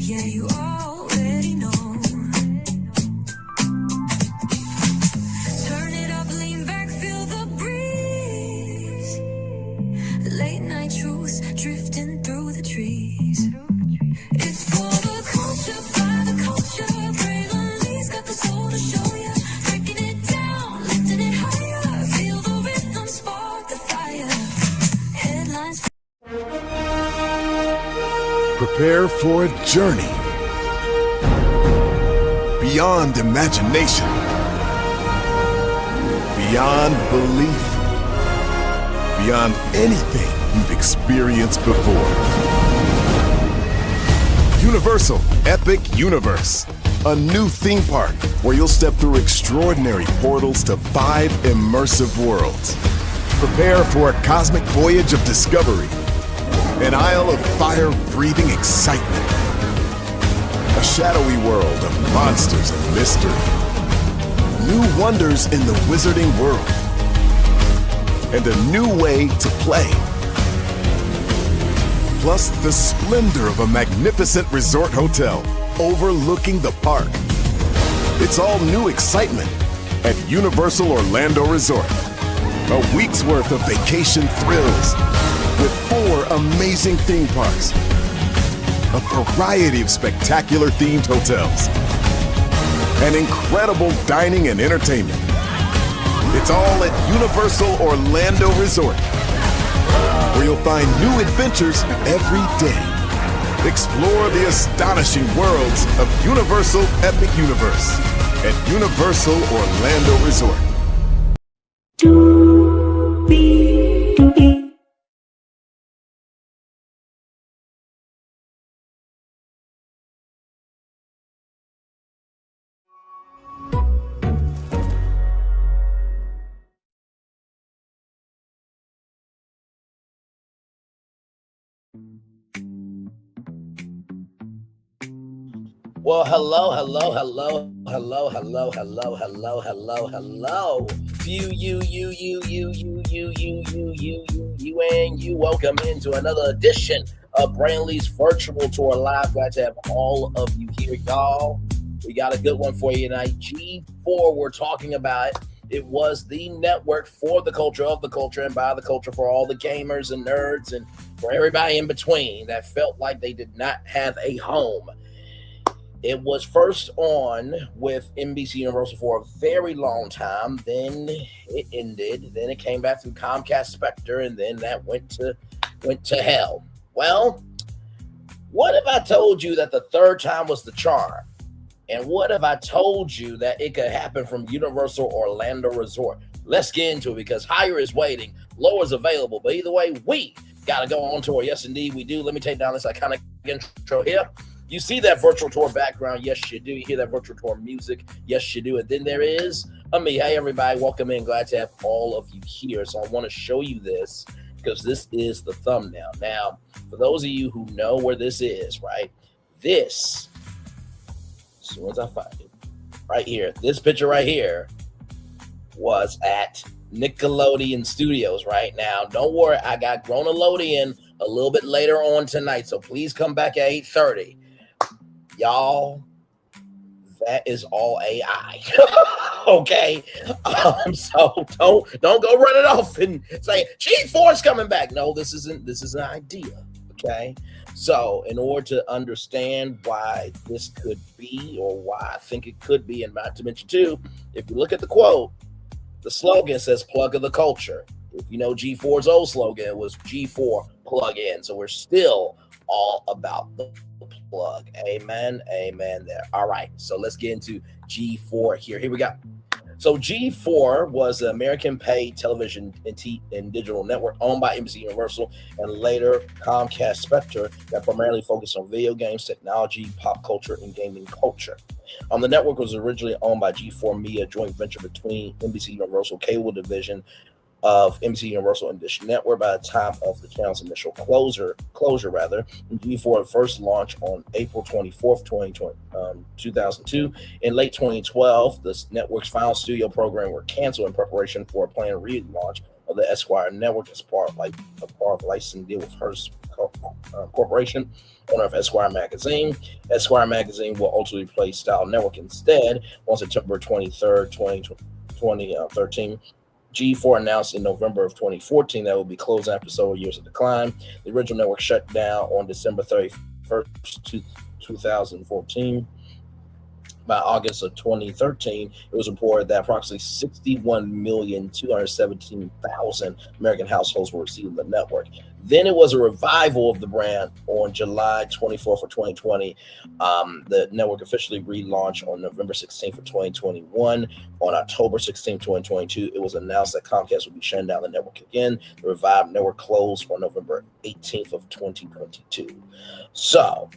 Yeah, you already know. Turn it up, lean back, feel the breeze. Late night truths drifting through the trees. It's for the culture, by the culture. Braylon Lee's got the soul to show ya. Breaking it down, lifting it higher. Feel the rhythm, spark the fire. Headlines. Prepare for a journey beyond imagination, beyond belief, beyond anything you've experienced before. Universal Epic Universe, a new theme park where you'll step through extraordinary portals to 5 immersive worlds. Prepare for a cosmic voyage of discovery, an isle of fire-breathing excitement, a shadowy world of monsters and mystery, new wonders in the wizarding world, and a new way to play. Plus the splendor of a magnificent resort hotel overlooking the park. It's all new excitement at Universal Orlando Resort. A week's worth of vacation thrills with 4 amazing theme parks, a variety of spectacular themed hotels, and incredible dining and entertainment. It's all at Universal Orlando Resort, where you'll find new adventures every day. Explore the astonishing worlds of Universal Epic Universe at Universal Orlando Resort. Well, hello to you, and you. Welcome into another edition of Braylon's Virtual Tour Live. Glad to have all of you here, y'all. We got a good one for you tonight. G4, we're talking about. It was the network for the culture, of the culture, and by the culture for all the gamers and nerds and for everybody in between that felt like they did not have a home. It was first on with NBC Universal for a very long time. Then it ended. Then it came back through Comcast Spectre, and then that went to hell. Well, what if I told you that the third time was the charm? And what if I told you that it could happen from Universal Orlando Resort? Let's get into it because higher is waiting, lower is available. But either way, we got to go on tour. Yes, indeed, we do. Let me take down this iconic intro here. You see that virtual tour background? Yes, you do. You hear that virtual tour music? Yes, you do. And then there is me. Hey, everybody. Welcome in. Glad to have all of you here. So I want to show you this because this is the thumbnail. Now, for those of you who know where this is, right? This, as soon as I find it, right here, this picture right here was at Nickelodeon Studios right now. Don't worry. I got Nickelodeon a little bit later on tonight. So please come back at 8:30. Y'all, that is all AI. Okay. So don't go running off and say G4's coming back. No, this is an idea. Okay. So in order to understand why this could be, or why I think it could be, and not to mention too, if you look at the quote, the slogan says plug of the culture. If you know G4's old slogan, it was G4 plug in. So we're still all about the plug. Amen. Amen there. All right. So let's get into G4 here. Here we go. So G4 was an American paid television and digital network owned by NBC Universal and later Comcast Spectre that primarily focused on video games, technology, pop culture, and gaming culture. The network was originally owned by G4 Media, a joint venture between NBC Universal cable division of NBC Universal and Dish Network. By the time of the channel's initial closure, G4 first launched on April 24th, 2002. In late 2012, the network's final studio program were canceled in preparation for a planned relaunch of the Esquire network as part of a licensing deal with Hearst Corporation, owner of Esquire magazine. Esquire magazine will ultimately replace Style Network instead on September 23rd, 2013. G4 announced in November of 2014 that it will be closing after several years of decline. The original network shut down on December 31st, 2014. By August of 2013, it was reported that approximately 61,217,000 American households were receiving the network. Then it was a revival of the brand on July 24th of 2020. The network officially relaunched on November 16th of 2021. On October 16th, 2022, it was announced that Comcast would be shutting down the network again. The revived network closed on November 18th of 2022. So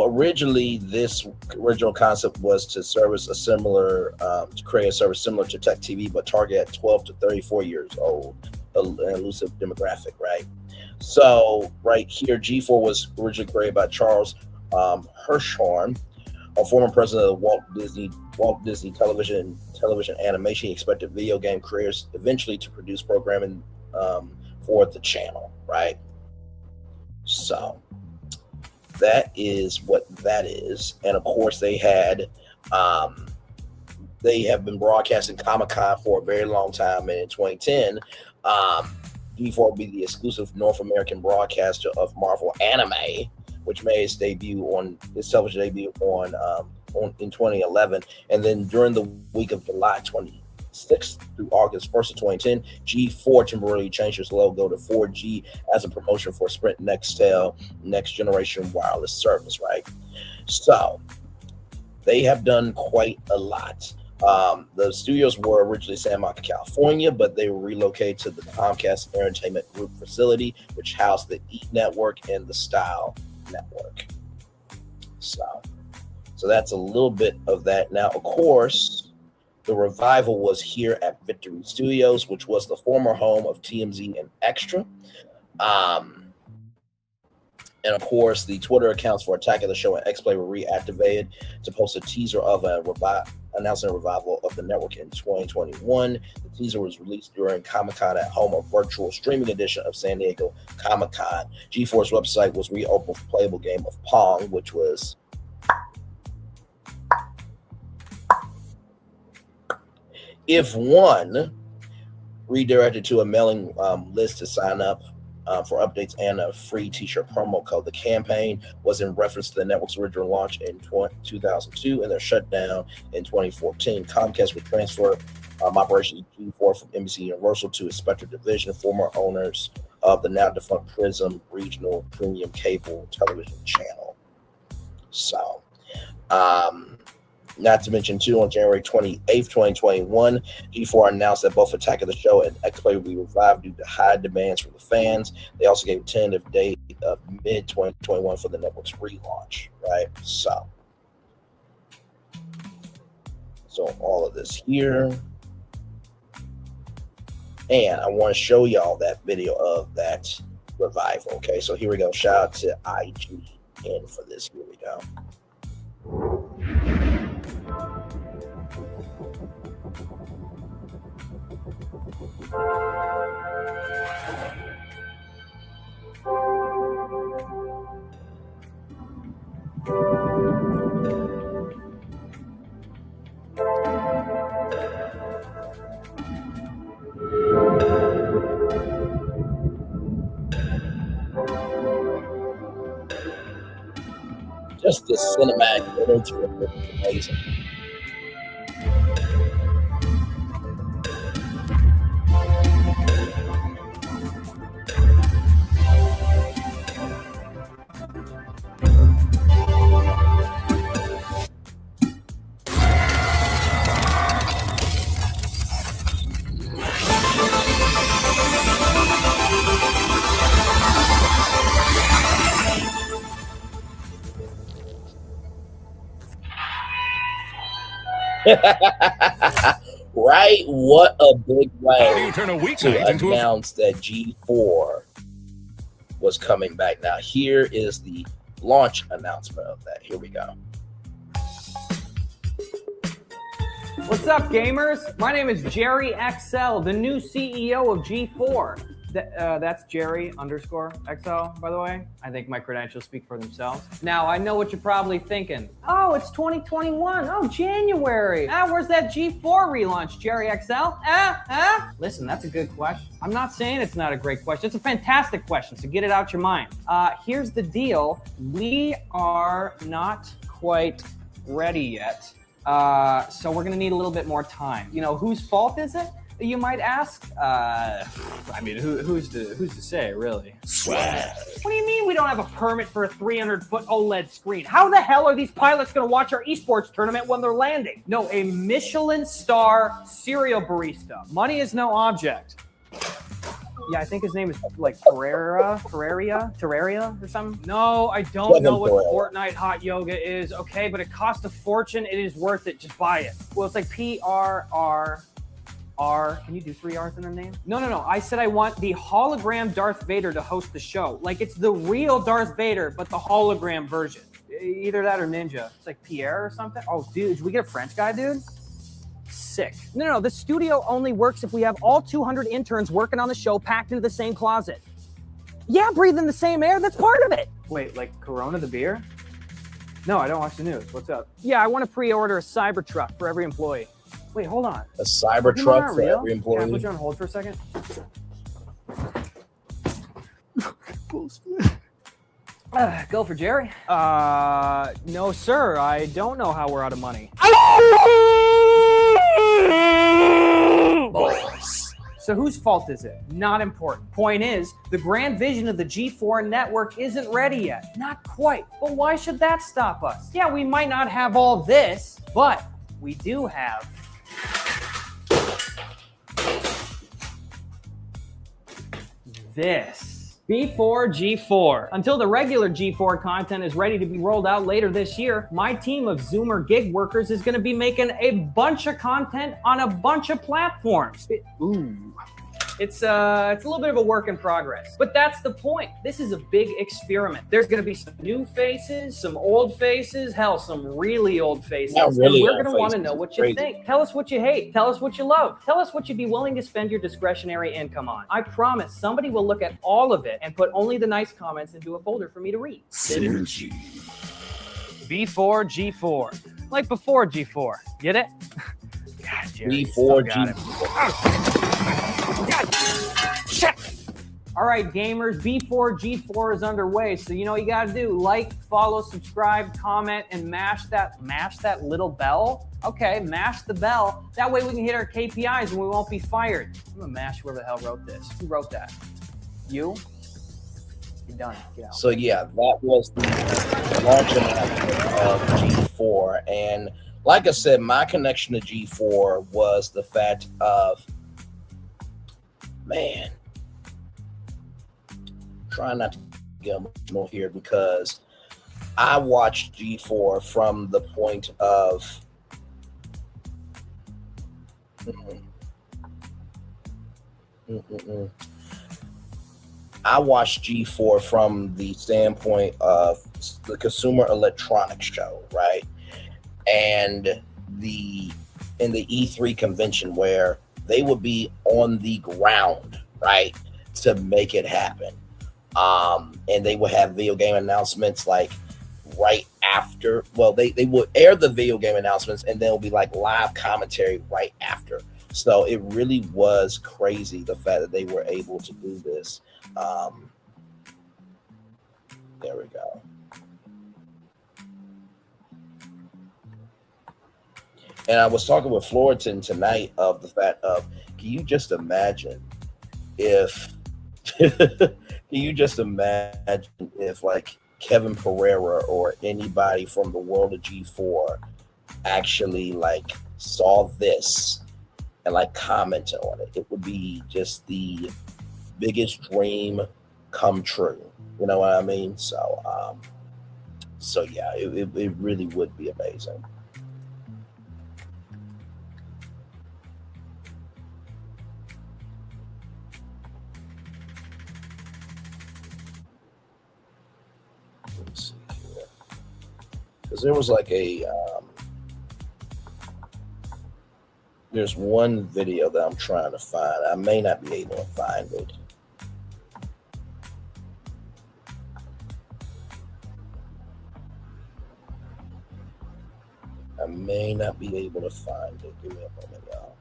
originally, this original concept was to service a similar, to create a service similar to Tech TV, but target at 12 to 34 years old, an elusive demographic, right? So right here, G4 was originally created by Charles Hirschhorn, a former president of Walt Disney Television Animation. He expected video game creators eventually to produce programming for the channel, right? So that is what that is. And of course, they have been broadcasting Comic-Con for a very long time. And in 2010, G4 will be the exclusive North American broadcaster of Marvel anime, which made its television debut in 2011. And then during the week of July 26th through August 1st of 2010, G4 temporarily changed its logo to 4G as a promotion for Sprint Nextel next generation wireless service, right? So they have done quite a lot. The studios were originally San Marcos, California, but they were relocated to the Comcast Entertainment Group facility, which housed the E! Network and the Style Network. So that's a little bit of that. Now, of course, the revival was here at Victory Studios, which was the former home of TMZ and Extra. And of course, the Twitter accounts for Attack of the Show and X-Play were reactivated to post a teaser of announcing a revival of the network in 2021. The teaser was released during Comic-Con at home, a virtual streaming edition of San Diego Comic-Con. G4's website was reopened with a playable game of Pong, which was if one redirected to a mailing list to sign up for updates and a free t-shirt promo code. The campaign was in reference to the network's original launch in 2002 and their shutdown in 2014. Comcast would transfer operations G4 from NBC Universal to its Spectrum division, former owners of the now defunct Prism regional premium cable television channel. So, not to mention, too, on January 28th, 2021, G4 announced that both Attack of the Show and X-Play will be revived due to high demands from the fans. They also gave a tentative date of mid-2021 for the network's relaunch, right? So all of this here. And I want to show y'all that video of that revival, okay? So here we go. Shout out to IGN for this. Here we go. Just the cinematic imagery is amazing. Right? What a big way to announce that G4 was coming back. Now, here is the launch announcement of that. Here we go. What's up, gamers? My name is Jerry XL, the new CEO of G4. That's Jerry _XL, by the way. I think my credentials speak for themselves. Now, I know what you're probably thinking. Oh, it's 2021. Oh, January. Where's that G4 relaunch, Jerry XL? Listen, that's a good question. I'm not saying it's not a great question. It's a fantastic question, so get it out your mind. Here's the deal. We are not quite ready yet. So we're gonna need a little bit more time. You know, whose fault is it, you might ask? I mean, who's to say, really? Swag. What do you mean we don't have a permit for a 300-foot OLED screen? How the hell are these pilots gonna watch our esports tournament when they're landing? No, a Michelin star cereal barista. Money is no object. Yeah, I think his name is like Terraria or something. No, I don't know what Fortnite hot yoga is. Okay, but it costs a fortune. It is worth it. Just buy it. Well, it's like PRRR. Can you do 3 R's in a name? No. I said I want the hologram Darth Vader to host the show. Like it's the real Darth Vader, but the hologram version. Either that or Ninja. It's like Pierre or something. Oh, dude, should we get a French guy, dude? Sick. No. The studio only works if we have all 200 interns working on the show packed into the same closet. Yeah, breathing the same air. That's part of it. Wait, like Corona the beer? No, I don't watch the news. What's up? Yeah, I want to pre-order a Cybertruck for every employee. Wait, hold on. A Cybertruck for every employee? Can I put you on hold for a second? Go for Jerry. No, sir. I don't know how we're out of money. Boys. So whose fault is it? Not important. Point is, the grand vision of the G4 network isn't ready yet. Not quite. But why should that stop us? Yeah, we might not have all this, but we do have this. B4 G4. Until the regular G4 content is ready to be rolled out later this year, my team of Zoomer gig workers is going to be making a bunch of content on a bunch of platforms. It's a little bit of a work in progress, but that's the point. This is a big experiment. There's going to be some new faces, some old faces, hell, some really old faces. Really, and we're going to want to know what you think. Tell us what you hate. Tell us what you love. Tell us what you'd be willing to spend your discretionary income on. I promise somebody will look at all of it and put only the nice comments into a folder for me to read. Synergy. B4 G4. Like before G4. Get it? God, Jerry, B4 G4. Shit. All right, gamers, B4 G4 is underway. So you know what you gotta do: like, follow, subscribe, comment, and mash that little bell. Okay, mash the bell. That way we can hit our KPIs and we won't be fired. I'm gonna mash whoever the hell wrote this. Who wrote that? You? You're done. Get out. So yeah, that was the launch of G4, and like I said, my connection to G4 was the fact of, man, trying not to get emotional here because I watched G4 from the point of I watched G4 from the standpoint of the Consumer Electronics Show, right? And in the E3 convention where they would be on the ground, right, to make it happen. And they would have video game announcements like right after. Well, they would air the video game announcements and then it'll be like live commentary right after. So it really was crazy the fact that they were able to do this. There we go. And I was talking with Florian tonight of the fact of, can you just imagine if like Kevin Pereira or anybody from the world of G4 actually like saw this and like commented on it? It would be just the biggest dream come true. You know what I mean? So yeah, it really would be amazing. Let's see here. Because there was like a There's one video that I'm trying to find. I may not be able to find it. I may not be able to find it. Give me a moment, y'all.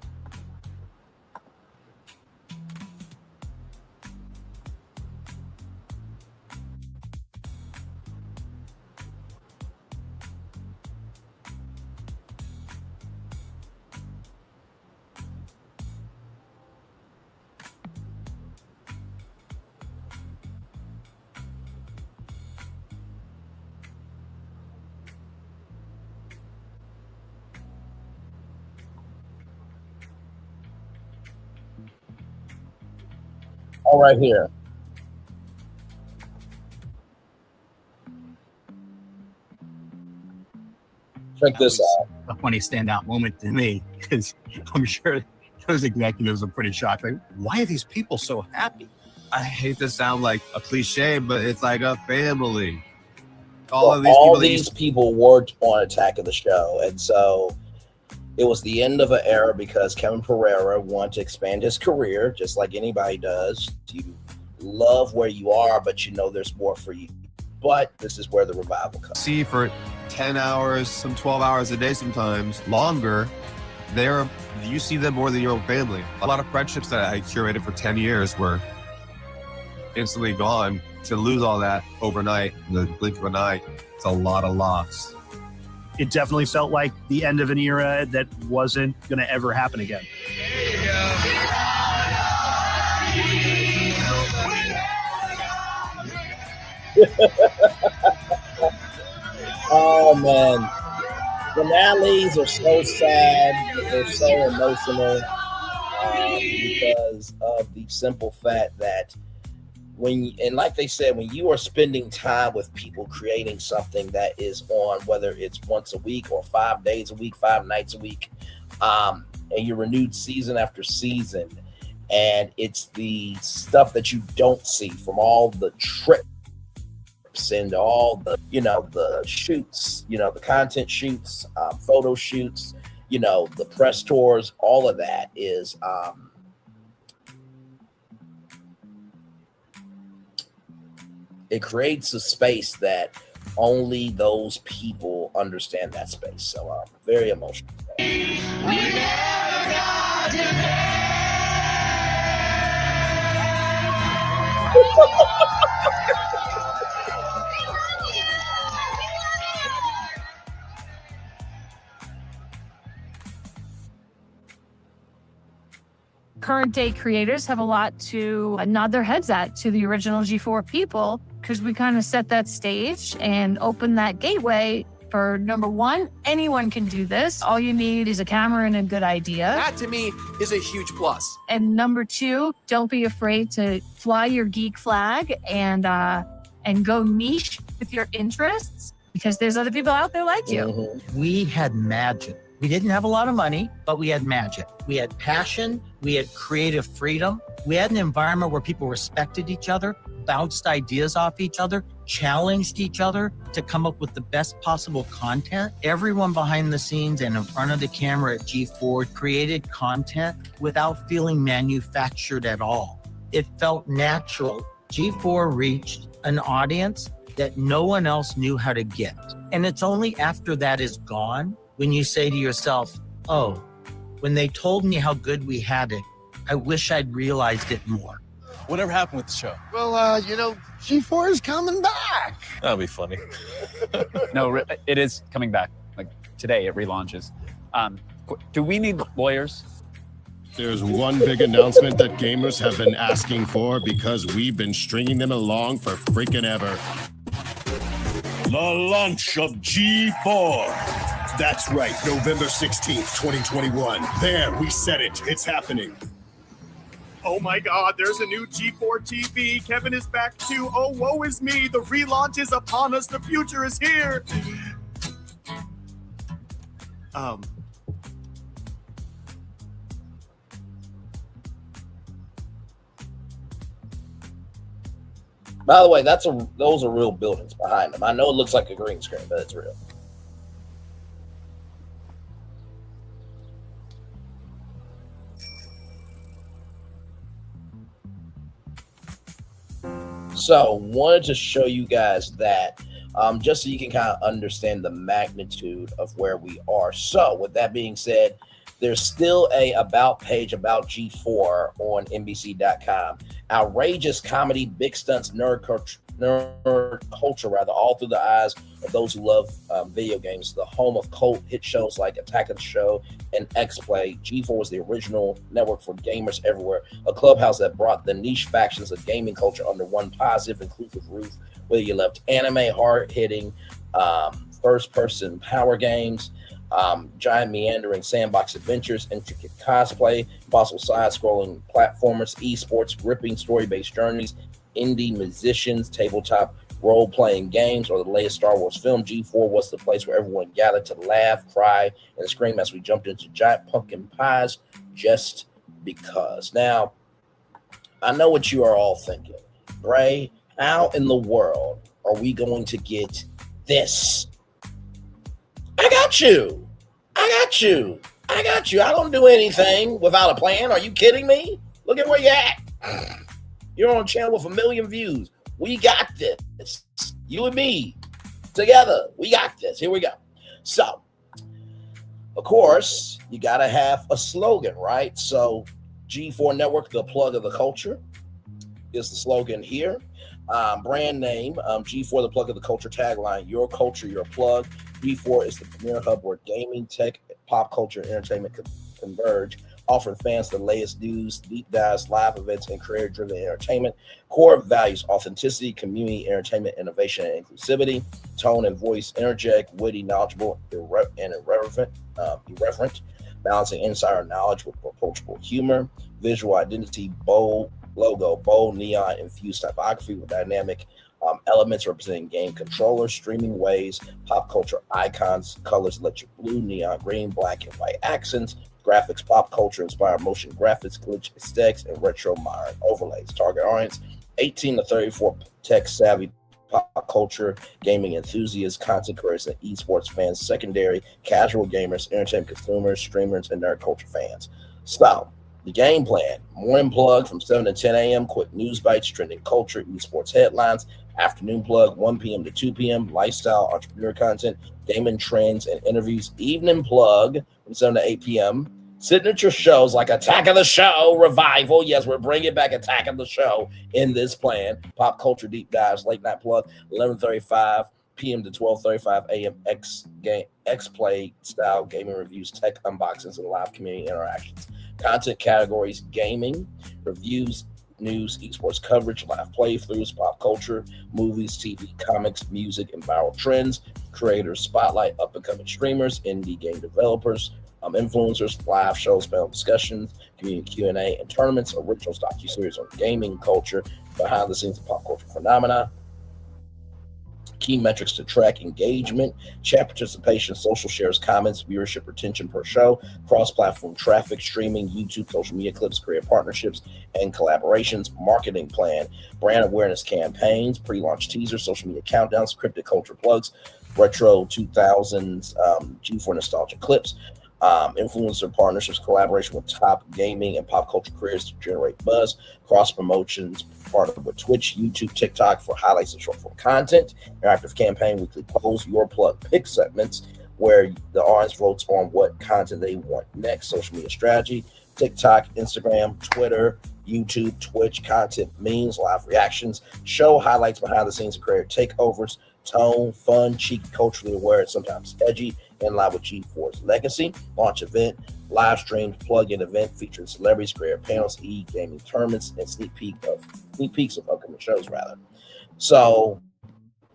All right, here. Check this out. A funny standout moment to me because I'm sure those executives are pretty shocked. Like, why are these people so happy? I hate to sound like a cliche, but it's like a family. All these people worked on Attack of the Show, and so it was the end of an era because Kevin Pereira wanted to expand his career, just like anybody does. You love where you are, but you know there's more for you. But this is where the revival comes. See, for 10 hours, some 12 hours a day sometimes, longer, you see them more than your own family. A lot of friendships that I curated for 10 years were instantly gone. To lose all that overnight, in the blink of an eye, it's a lot of loss. It definitely felt like the end of an era that wasn't going to ever happen again. Oh man, finales are so sad. They're so emotional because of the simple fact that like they said, when you are spending time with people creating something that is on, whether it's once a week or 5 days a week, 5 nights a week, and you're renewed season after season, and it's the stuff that you don't see from all the trips and all the, the shoots, the content shoots, photo shoots, the press tours, all of that is, it creates a space that only those people understand that space. So very emotional. Current day creators have a lot to nod their heads at to the original G4 people, because we kind of set that stage and open that gateway for, number one, anyone can do this. All you need is a camera and a good idea. That to me is a huge plus. And number two, don't be afraid to fly your geek flag and go niche with your interests, because there's other people out there like you. Mm-hmm. We had magic. We didn't have a lot of money, but we had magic. We had passion. We had creative freedom. We had an environment where people respected each other, bounced ideas off each other, challenged each other to come up with the best possible content. Everyone behind the scenes and in front of the camera at G4 created content without feeling manufactured at all. It felt natural. G4 reached an audience that no one else knew how to get. And it's only after that is gone when you say to yourself, oh, when they told me how good we had it, I wish I'd realized it more. Whatever happened with the show? Well, G4 is coming back. That'll be funny. No, it is coming back. Like today, it relaunches. Do we need lawyers? There's one big announcement that gamers have been asking for because we've been stringing them along for freaking ever. The launch of G4. That's right, November 16th, 2021. There, we said it. It's happening. Oh my God, there's a new G4 TV. Kevin is back too. Oh, woe is me. The relaunch is upon us. The future is here. By the way, those are real buildings behind them. I know it looks like a green screen, but it's real. So, wanted to show you guys that just so you can kind of understand the magnitude of where we are. So, with that being said, there's still a about page about G4 on NBC.com. Outrageous comedy, big stunts, nerd culture, rather, all through the eyes of those who love video games. The home of cult hit shows like Attack of the Show and X-Play. G4 was the original network for gamers everywhere, a clubhouse that brought the niche factions of gaming culture under one positive, inclusive roof, whether you loved anime, hard-hitting, first-person power games, giant meandering sandbox adventures, intricate cosplay, possible side-scrolling platformers, esports, gripping story-based journeys, indie musicians, tabletop role-playing games, or the latest Star Wars film. G4 was the place where everyone gathered to laugh, cry, and scream as we jumped into giant pumpkin pies just because. Now, I know what you are all thinking. Bray, how in the world are we going to get this? I got you. I don't do anything without a plan. Are you kidding me? Look at where you're at. You're on a channel with 1 million views. We got this. You and me together. We got this. Here we go. So, of course, you got to have a slogan, right? So, G4 Network, the plug of the culture, is the slogan here. Brand name, G4, the plug of the culture. Tagline, your culture, your plug. G4 is the premier hub where gaming, tech, pop culture, and entertainment converge, offering fans the latest news, deep dives, live events, and creator-driven entertainment. Core values: authenticity, community, entertainment, innovation, and inclusivity. Tone and voice: energetic, witty, knowledgeable, and irreverent. Balancing insider knowledge with approachable humor. Visual identity: bold logo, bold neon-infused typography with dynamic elements representing game controllers, streaming waves, pop culture icons, colors: electric blue, neon green, black and white accents. Graphics: pop culture inspired motion graphics, glitch aesthetics, and retro modern overlays. Target audience: 18 to 34 tech savvy pop culture, gaming enthusiasts, content creators, and esports fans. Secondary: casual gamers, entertainment consumers, streamers, and nerd culture fans. So, the game plan: morning plug from 7 to 10 a.m., quick news bites, trending culture, esports headlines. Afternoon plug, 1 p.m. to 2 p.m., lifestyle, entrepreneur content, gaming trends, and interviews. Evening plug from 7 to 8 p.m., signature shows like Attack of the Show Revival. Yes, we're bringing back Attack of the Show in this plan. Pop culture deep dives. Late night plug, 11:35 p.m. to 12:35 a.m. X-Play style gaming reviews, tech unboxings, and live community interactions. Content categories: gaming, reviews, news, esports coverage, live playthroughs, pop culture, movies, TV, comics, music, and viral trends. Creators spotlight: up-and-coming streamers, indie game developers, influencers, live shows, panel discussions, community Q&A, and tournaments. Originals docuseries on gaming culture, behind the scenes of pop culture phenomena. Key metrics to track: engagement, chat participation, social shares, comments, viewership, retention per show, cross-platform traffic, streaming, YouTube, social media clips, creator partnerships, and collaborations. Marketing plan: brand awareness campaigns, pre-launch teasers, social media countdowns, cryptic culture plugs, retro 2000s G4 nostalgia clips, influencer partnerships, collaboration with top gaming and pop culture creators to generate buzz, cross promotions, partner with Twitch, YouTube, TikTok for highlights and short form content, interactive campaign, weekly polls, your plug pick segments where the audience votes on what content they want next, social media strategy, TikTok, Instagram, Twitter, YouTube, Twitch, content, memes, live reactions, show highlights, behind the scenes, and creator takeovers, tone, fun, cheeky, culturally aware, and sometimes edgy, in line with G4's legacy. Launch event, live streamed plug-in event featuring celebrities, creator panels, gaming tournaments, and sneak peeks of upcoming shows, rather. So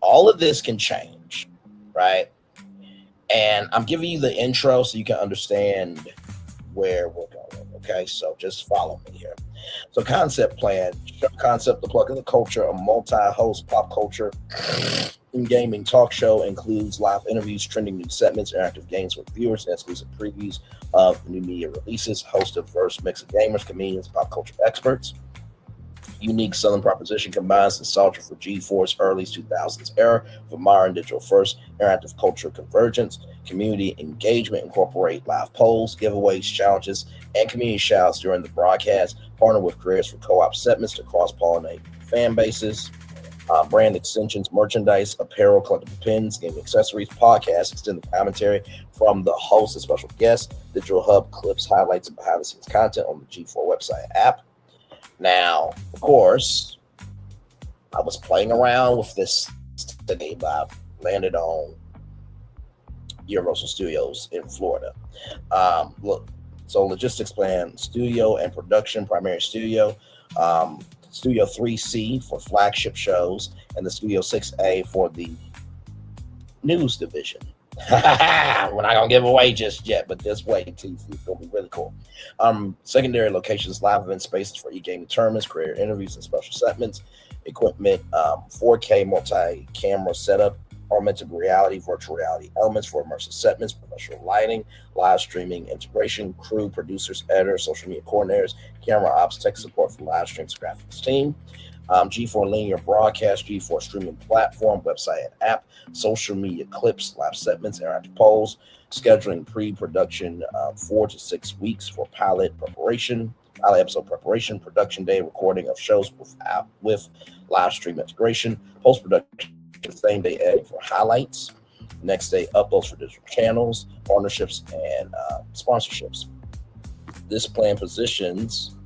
all of this can change, right? And I'm giving you the intro so you can understand where we're going. Okay, so just follow me here. So concept plan, concept, the plug of the culture, a multi-host pop culture in gaming talk show, includes live interviews, trending news segments, interactive games with viewers, and exclusive previews of new media releases. Host a diverse mix of gamers, comedians, pop culture experts. Unique selling proposition combines nostalgia for G4's early 2000s era with modern digital first, interactive culture convergence, community engagement, incorporate live polls, giveaways, challenges, and community shoutouts during the broadcast. Partner with creators for co-op segments to cross-pollinate fan bases. brand extensions, merchandise, apparel, collectible pins, gaming accessories, podcasts, extended commentary from the host and special guests, digital hub, clips, highlights, and behind-the-scenes content on the G4 website app. Now, of course, I was playing around with this today, but I landed on Universal Studios in Florida. So logistics plan, studio and production, primary studio, Studio 3C for flagship shows, and the Studio 6A for the news division. We're not gonna give away just yet, but just wait. It's gonna be really cool. Secondary locations, live event spaces for e-gaming tournaments, creator interviews, and special segments. Equipment, 4K multi-camera setup, augmented reality, virtual reality elements for immersive segments, professional lighting, live streaming integration, crew, producers, editors, social media coordinators, camera ops, tech support for live streams, graphics team. G4 linear broadcast, G4 streaming platform, website and app, social media clips, live segments, interactive polls, scheduling pre-production 4 to 6 weeks for pilot episode preparation, production day, recording of shows with live stream integration, post-production, same day editing for highlights, next day uploads for digital channels, partnerships, and sponsorships. This plan positions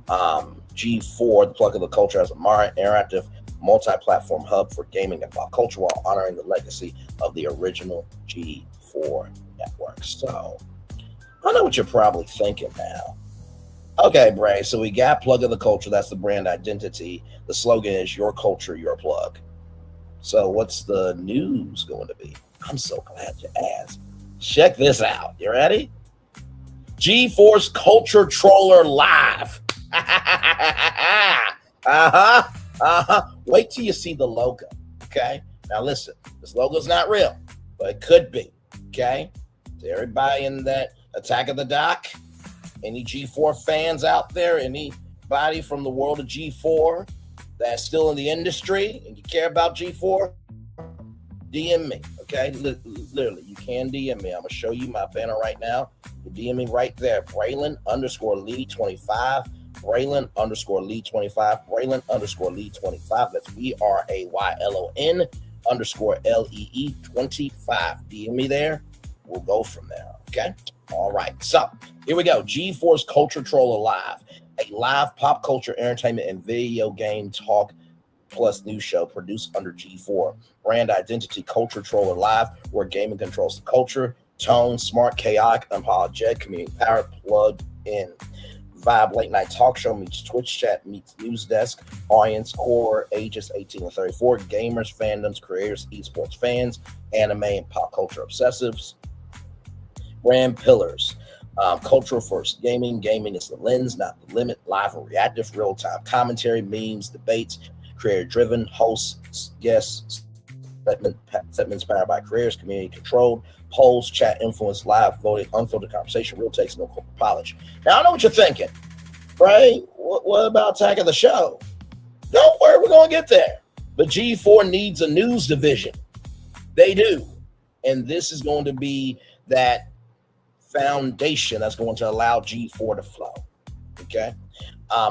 G4, the plug of the culture, as a modern, interactive, multi-platform hub for gaming and pop culture while honoring the legacy of the original G4 network. So, I know what you're probably thinking now. Okay, Bray, so we got plug of the culture. That's the brand identity. The slogan is your culture, your plug. So what's the news going to be? I'm so glad you asked. Check this out. You ready? G4's Culture Troller Live. Wait till you see the logo, okay? Now listen, this logo's not real, but it could be, okay? To everybody in that Attack of the Dock, any G4 fans out there, anybody from the world of G4 that's still in the industry and you care about G4, DM me, okay? Literally, you can DM me. I'm going to show you my banner right now. You DM me right there, Braylon_Lee25, Braylon_Lee25, Braylon_Lee25. That's BRAYLON_LEE25. DM me there. We'll go from there, okay? All right, so here we go. G4's Culture Troller Live, a live pop culture, entertainment, and video game talk plus news show produced under G4. Brand identity, Culture Troller Live, where gaming controls the culture. Tone, smart, chaotic, unapologetic, community powered, plugged in. Vibe, late night talk show meets Twitch chat meets news desk. Audience, core, ages 18 to 34. Gamers, fandoms, creators, esports fans, anime and pop culture obsessives. Brand pillars, cultural first gaming. Gaming is the lens, not the limit. Live and reactive, real-time commentary, memes, debates, creator-driven, hosts, guests, segments powered by creators, community controlled, polls, chat, influence, live voting, unfiltered conversation, real takes, no corporate polish. Now I know what you're thinking, right? What about Attack of the Show? Don't worry, we're gonna get there. But G4 needs a news division. They do, and this is going to be that foundation that's going to allow G4 to flow. Okay.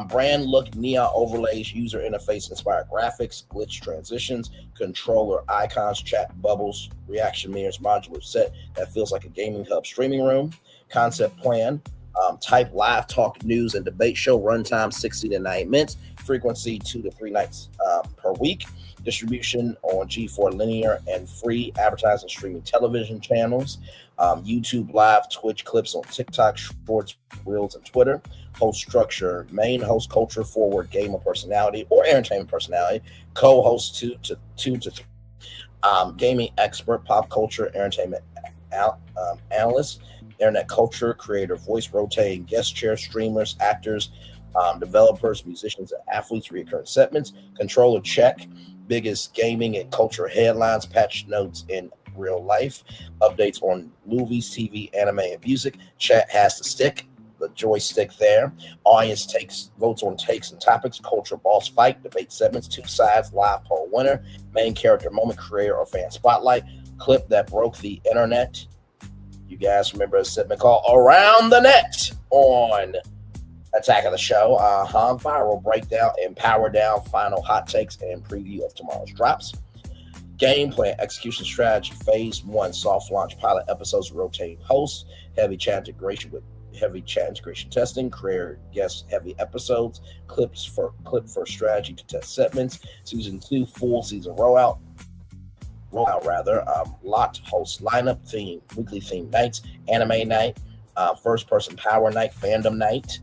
Brand look, neon overlays, user interface inspired graphics, glitch transitions, controller icons, chat bubbles, reaction mirrors, modular set that feels like a gaming hub streaming room. Concept plan, type live talk, news, and debate show. Runtime 60 to 90 minutes. Frequency 2 to 3 nights per week. Distribution on G4 linear and free advertising streaming television channels. YouTube live, Twitch clips on TikTok, Shorts, Reels, and Twitter. Host structure, main host, culture forward gamer personality or entertainment personality. Co-host 2 to 3. Gaming expert, pop culture, entertainment analyst, internet culture, creator voice, rotating guest chair, streamers, actors, developers, musicians, and athletes, recurring segments. Controller check, biggest gaming and culture headlines, patch notes in real life, updates on movies, TV, anime, and music. Chat has to stick, the joystick there. Audience votes on takes and topics. Culture boss fight, debate segments, 2 sides, live poll winner, main character moment, creator or fan spotlight, clip that broke the internet. You guys remember a segment called Around the Net on Attack of the show, viral breakdown and power down, final hot takes and preview of tomorrow's drops. Game plan, execution strategy, phase 1, soft launch pilot episodes, rotating hosts, heavy chat integration testing, career guest heavy episodes, clip for strategy to test segments, season 2 full season rollout, locked host lineup, theme, weekly theme nights, anime night, first person power night, fandom night.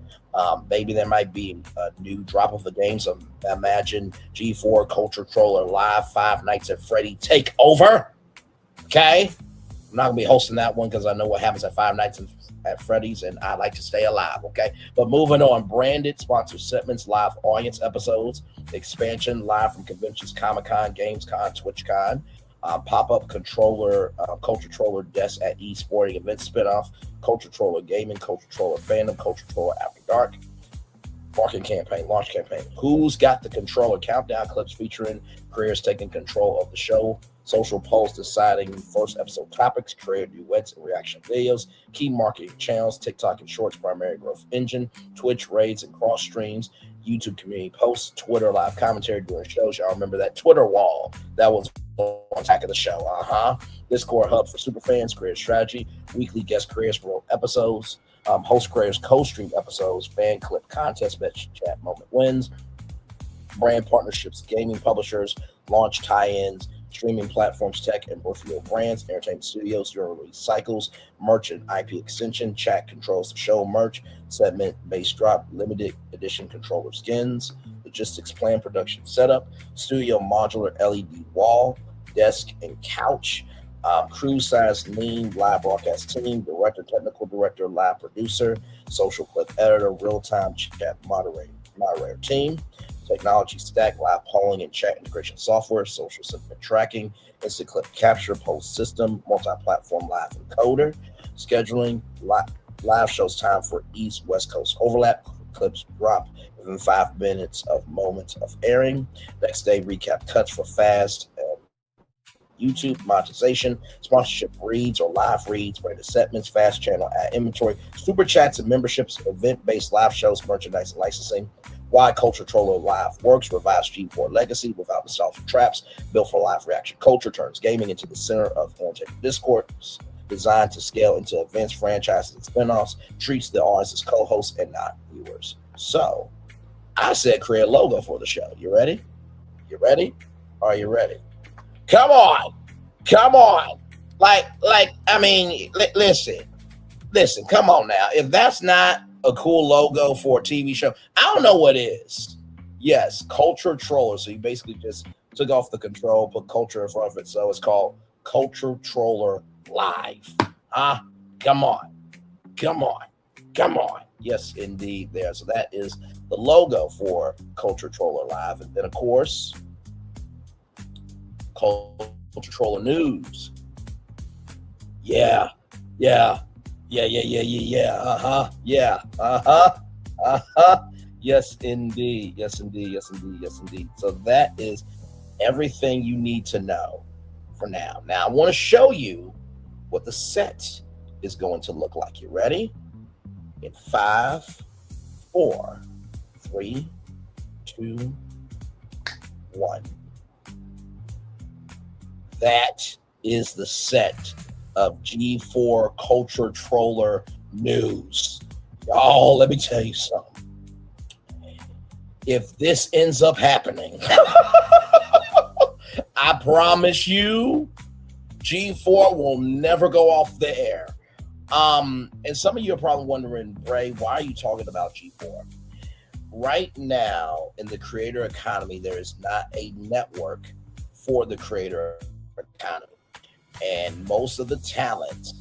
Maybe there might be a new drop of the game. So imagine G4 Culture Troller Live 5 Nights at Freddy Takeover. Okay. I'm not going to be hosting that one because I know what happens at 5 Nights at Freddy's and I like to stay alive. Okay. But moving on, branded sponsored segments, live audience episodes, expansion, live from conventions, Comic-Con, Gamescom, TwitchCon, pop-up controller, Culture Troller Desk at eSporting Events spinoff, Culture Troller Gaming, Culture Troller Fandom, Culture Troller After Dark, marketing campaign, launch campaign. Who's got the controller? Countdown clips featuring creators taking control of the show, social polls deciding first episode topics, creator duets and reaction videos, key marketing channels, TikTok and Shorts primary growth engine, Twitch raids and cross streams, YouTube community posts, Twitter live commentary during shows. Y'all remember that Twitter wall that was on Attack of the Show. Discord hub for superfans, creator strategy, weekly guest creators promote episodes, host creators co-stream episodes, fan clip contest, message chat moment wins, brand partnerships, gaming publishers, launch tie-ins, streaming platforms, tech and peripheral brands, entertainment studios during release cycles, merch and IP extension, chat controls the show merch, segment base drop, limited edition controller skins, logistics plan, production setup, studio modular LED wall, desk and couch, crew size lean, live broadcast team, director, technical director, live producer, social clip editor, real-time chat moderator team, technology stack, live polling and chat integration software, social sentiment tracking, instant clip capture, post system, multi-platform live encoder, scheduling, live shows time for East West Coast overlap, clips drop within 5 minutes of moments of airing, next day recap cuts for fast YouTube monetization, sponsorship reads or live reads, branded segments, fast channel ad inventory, super chats and memberships, event-based live shows, merchandise and licensing. Why Culture Troller Live works, revives G4 legacy without nostalgic traps, built for live reaction culture, turns gaming into the center of entertainment discourse, designed to scale into events, franchises, and spinoffs, treats the audience as co-hosts and not viewers. So, I said create a logo for the show. You ready? You ready? Are you ready? Come on. Listen, come on now. If that's not a cool logo for a TV show, I don't know what is. Yes, Culture Troller. So you basically just took off the control, put culture in front of it. So it's called Culture Troller Live. Come on. Yes, indeed. There. So that is the logo for Culture Troller Live. And then, of course, Culture Troller News. Yeah. Yes, indeed. So that is everything you need to know for now. Now, I want to show you what the set is going to look like. You ready? In 5, 4, 3, 2, 1. That is the set of G4 Culture Troller News. Y'all, let me tell you something. If this ends up happening, I promise you, G4 will never go off the air. And some of you are probably wondering, Bray, why are you talking about G4? Right now, in the creator economy, there is not a network for the creator economy. And most of the talent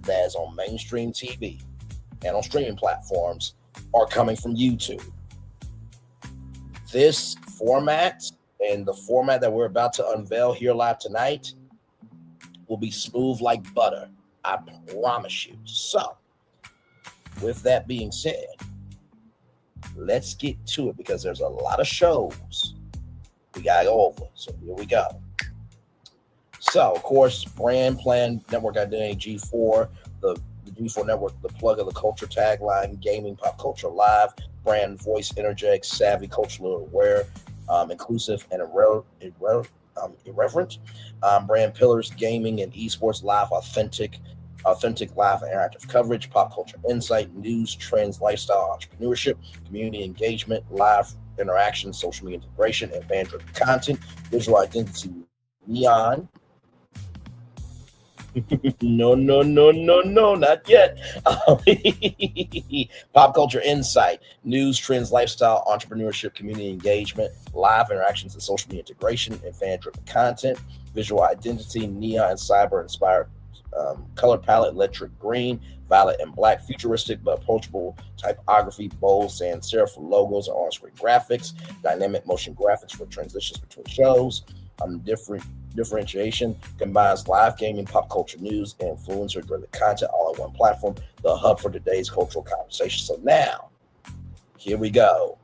that's on mainstream TV and on streaming platforms are coming from YouTube. This format and the format that we're about to unveil here live tonight will be smooth like butter. I promise you. So, with that being said, let's get to it because there's a lot of shows we gotta go over. So here we go. So, of course, brand plan, network identity, G4, the the G4 Network, the plug of the culture tagline, gaming, pop culture live, brand voice, interject, savvy, culturally aware, inclusive, and irreverent. Brand pillars, gaming and esports live, authentic live interactive coverage, pop culture insight, news, trends, lifestyle, entrepreneurship, community engagement, live interaction, social media integration, and fan-driven content, visual identity, neon. No, not yet. Pop culture insight, news, trends, lifestyle, entrepreneurship, community engagement, live interactions, and social media integration, and fan-driven content, visual identity, neon, cyber-inspired color palette, electric green, violet, and black, futuristic but approachable typography, bold sans serif logos and on-screen graphics, dynamic motion graphics for transitions between shows. Differentiation combines live gaming, pop culture news, and influencer-driven content all on one platform, the hub for today's cultural conversation. So now, here we go.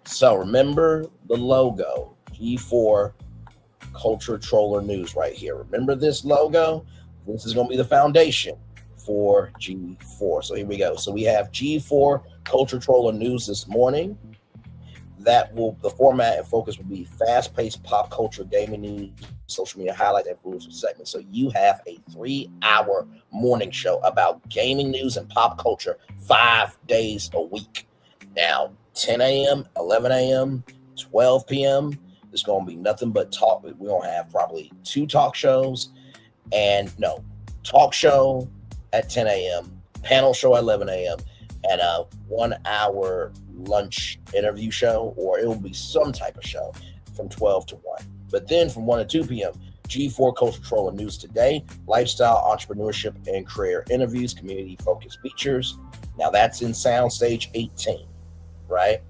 So remember the logo, G4 Culture Troller News right here. Remember this logo? This is going to be the foundation for G4. So here we go. So we have G4 Culture Troller News this morning. The format and focus will be fast-paced pop culture, gaming news, social media highlights, and influencer segments. So you have a 3-hour morning show about gaming news and pop culture 5 days a week. Now, 10 a.m., 11 a.m., 12 p.m., it's going to be nothing but talk. We're going to have probably 2 talk shows talk show at 10 a.m., panel show at 11 a.m., and a 1-hour lunch interview show, or it will be some type of show from 12 to 1. But then from 1 to 2 p.m., G4 Culture Troller News Today, lifestyle, entrepreneurship, and career interviews, community-focused features. Now that's in Soundstage 18, right?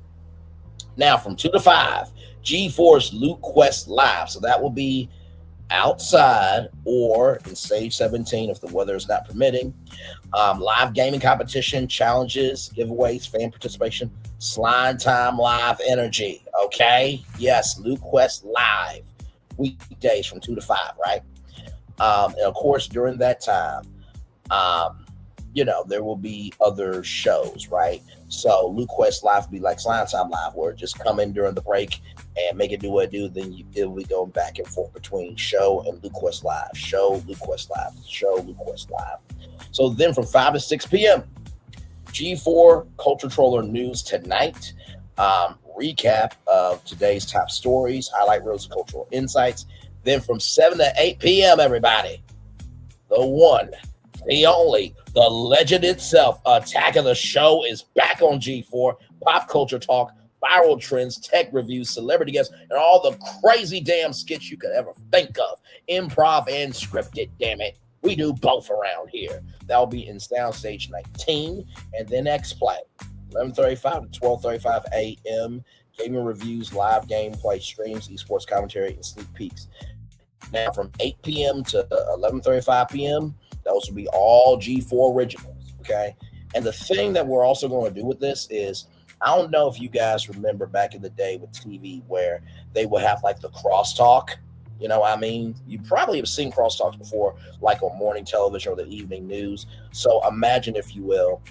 Now from 2 to 5, G4's Loot Quest Live. So that will be outside or in stage 17 if the weather is not permitting. Live gaming competition, challenges, giveaways, fan participation, slime time, live energy. Okay, yes, Loot Quest Live, weekdays from 2 to 5, right? And of course during that time, there will be other shows, right? So Loot Quest Live will be like Slime Time Live, where just come in during the break and make it do what it do. Then it'll be going back and forth between show and Loot Quest Live, show, Loot Quest Live, show, Loot Quest Live. So then from 5 to 6 p.m., G4 Culture Troller News Tonight, recap of today's top stories, highlight reels, cultural insights. Then from 7 to 8 p.m., everybody, the one, the only, the legend itself, Attack of the Show is back on G4. Pop culture talk, viral trends, tech reviews, celebrity guests, and all the crazy damn skits you could ever think of. Improv and scripted, damn it. We do both around here. That'll be in Soundstage 19, and then X-Play, 11:35 to 12:35 a.m. Gaming reviews, live gameplay streams, esports commentary, and sneak peeks. Now from 8 p.m. to 11:35 p.m., those will be all G4 originals, okay? And the thing that we're also going to do with this is, I don't know if you guys remember back in the day with TV where they would have like the crosstalk. You know what I mean? You probably have seen crosstalks before, like on morning television or the evening news. So imagine, if you will,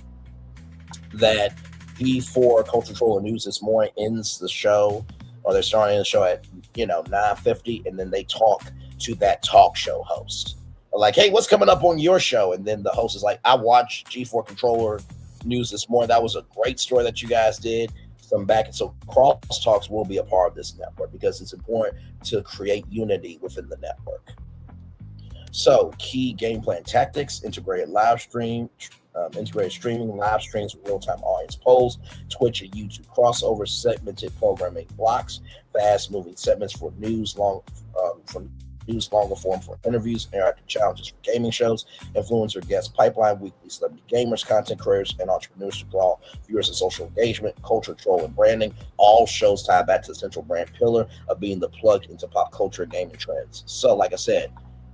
that G4 Culture Troller News this morning ends the show, or they're starting the show at 9:50, and then they talk to that talk show host. Like, hey, what's coming up on your show? And then the host is like, I watched G4 Controller News this morning. That was a great story that you guys did. Some back. And so crosstalks will be a part of this network because it's important to create unity within the network. So key gameplay and tactics, integrated streaming, live streams with real-time audience polls, Twitch and YouTube crossover, segmented programming blocks, fast-moving segments for news, longer form for interviews, interactive challenges for gaming shows, influencer guest pipeline, weekly celebrity gamers, content creators, and entrepreneurs to draw viewers and social engagement, culture, troll, and branding. All shows tie back to the central brand pillar of being the plug into pop culture and gaming trends. So, like I said,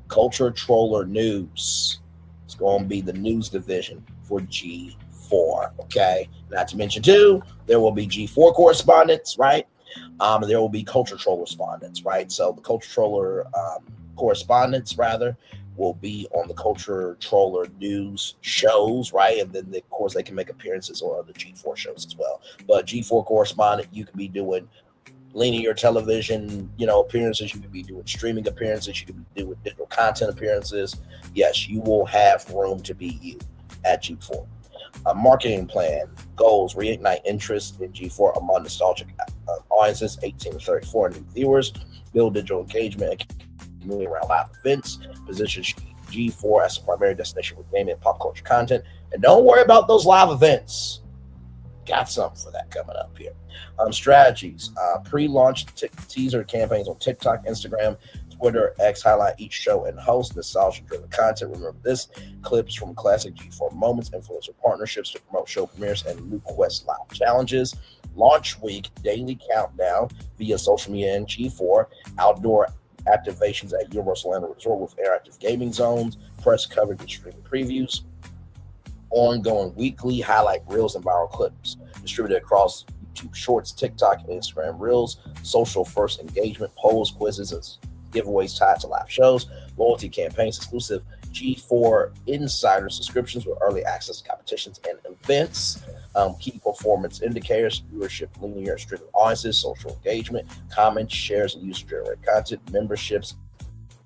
Culture Troller News is going to be the news division for G4, okay? Not to mention, too, there will be G4 correspondents, right? There will be Culture Troller respondents, right? So the Culture Troller correspondents, rather, will be on the Culture Troller news shows, right? And then, of course, they can make appearances on other G4 shows as well. But G4 correspondent, you can be doing linear television, appearances. You could be doing streaming appearances. You could be doing digital content appearances. Yes, you will have room to be you at G4. A marketing plan, goals, reignite interest in G4 among nostalgic audiences, 18 to 34 new viewers, build digital engagement and community around live events, position G4 as a primary destination for gaming and pop culture content. And don't worry about those live events. Got something for that coming up here. Strategies, pre-launch teaser campaigns on TikTok, Instagram, Twitter, X, highlight each show and host nostalgia-driven content. Remember this, clips from classic G4 moments, influencer partnerships to promote show premieres and Loot Quest live challenges. Launch week, daily countdown via social media and G4, outdoor activations at Universal Orlando Resort with interactive gaming zones, press coverage and streaming previews, ongoing weekly highlight reels and viral clips distributed across YouTube Shorts, TikTok, and Instagram Reels, social first engagement, polls, quizzes, and giveaways tied to live shows, loyalty campaigns, exclusive G4 Insider subscriptions with early access to competitions and events, key performance indicators, viewership, linear streaming audiences, social engagement, comments, shares, and user-generated content, memberships,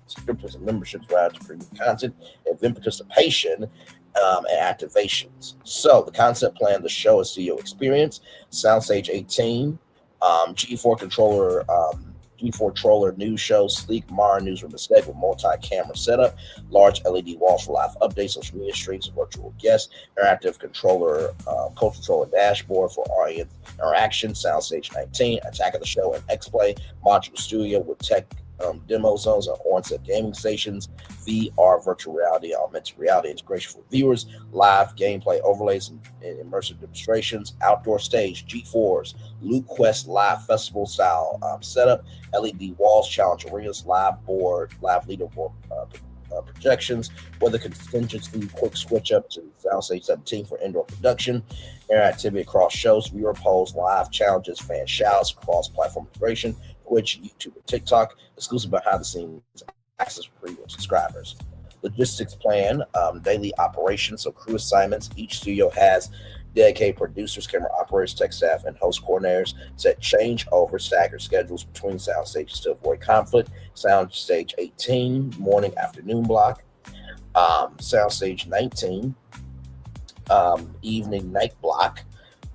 subscriptions and memberships right to premium content, event participation, and activations. So the concept plan, the show is studio experience, Soundstage 18, G4 controller, G4 Troller news show, sleek Mara newsroom aesthetic with multi-camera setup, large LED walls for live updates, social media streams, and virtual guests, interactive controller, culture troller dashboard for audience interaction, Soundstage 19, Attack of the Show and X-Play, module studio with tech demo zones and on-set gaming stations, VR, virtual reality, augmented reality integration for viewers, live gameplay overlays and immersive demonstrations, outdoor stage, G4s, Loot Quest live festival style setup, LED walls, challenge arenas, live leaderboard projections, weather contingency, quick switch up to Soundstage 17 for indoor production, interactivity across shows, viewer polls, live challenges, fan shouts, cross-platform integration, Twitch, YouTube, and TikTok, exclusive behind-the-scenes access for premium subscribers. Logistics plan, daily operations, so crew assignments. Each studio has dedicated producers, camera operators, tech staff, and host coordinators. Set changeover, staggered schedules between sound stages to avoid conflict. Soundstage 18, morning, afternoon block. Soundstage 19, evening, night block.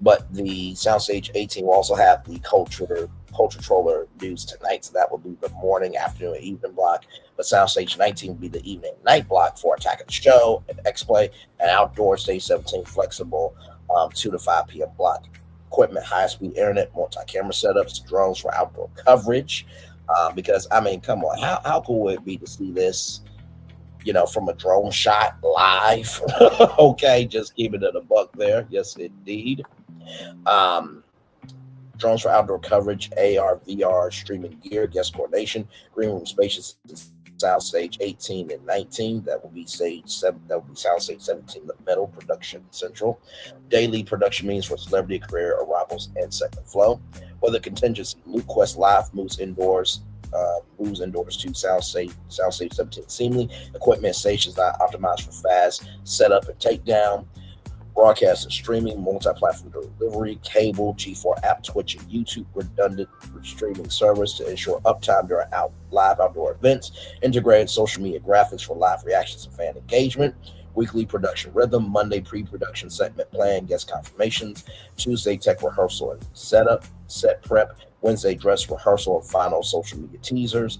But the Soundstage 18 will also have the Culture Troller news tonight, so that will be the morning, afternoon, and evening block. But Soundstage 19 will be the evening and night block for Attack of the Show and X-Play, and outdoor Stage 17 flexible 2 to 5 p.m. block. Equipment, high-speed internet, multi-camera setups, drones for outdoor coverage. Because, I mean, come on, how cool would it be to see this, from a drone shot live? Okay, just keeping it a buck there. Yes, indeed. Drones for outdoor coverage, AR, VR, streaming gear, guest coordination, green room spaces, Soundstage 18 and 19. That will be Stage 7. That will be Soundstage 17, the Metal Production Central. Daily production meetings for celebrity career arrivals and second flow. Weather contingency, Loot Quest Live moves indoors to Soundstage 17 seamlessly. Equipment stations are optimized for fast setup and takedown. Broadcast and streaming, multi-platform delivery, cable, G4 app, Twitch, and YouTube, redundant streaming servers to ensure uptime during live outdoor events, integrated social media graphics for live reactions and fan engagement, weekly production rhythm, Monday pre-production segment plan, guest confirmations, Tuesday tech rehearsal and setup, set prep, Wednesday dress rehearsal and final social media teasers,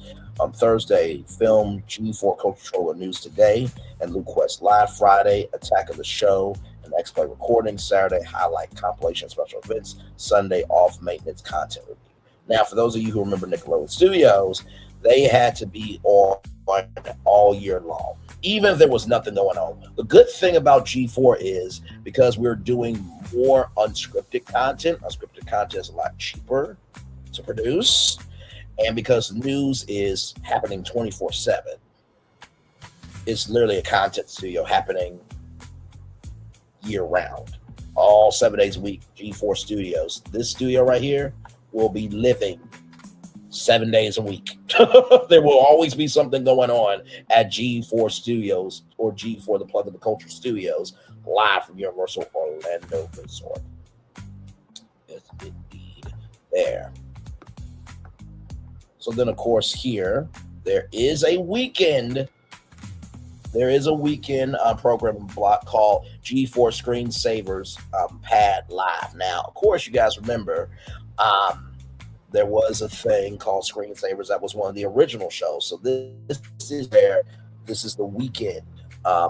Thursday film, G4 Culture Troller News Today, and Loot Quest Live, Friday, Attack of the Show, and X-Play recording, Saturday, highlight compilation special events, Sunday, off maintenance content review. Now, for those of you who remember Nickelodeon Studios, they had to be on all year long, even if there was nothing going on. The good thing about G4 is because we're doing more unscripted content is a lot cheaper to produce, and because news is happening 24/7, it's literally a content studio happening year-round, all 7 days a week. G4 Studios, this studio right here, will be living 7 days a week. There will always be something going on at G4 Studios or G4 the Plug of the Culture Studios, live from Universal Orlando Resort. Yes, indeed. There. So then, of course, here there is a weekend. There is a weekend programming block called G4 Screensavers Pad Live. Now, of course, you guys remember there was a thing called Screensavers that was one of the original shows. So this is the weekend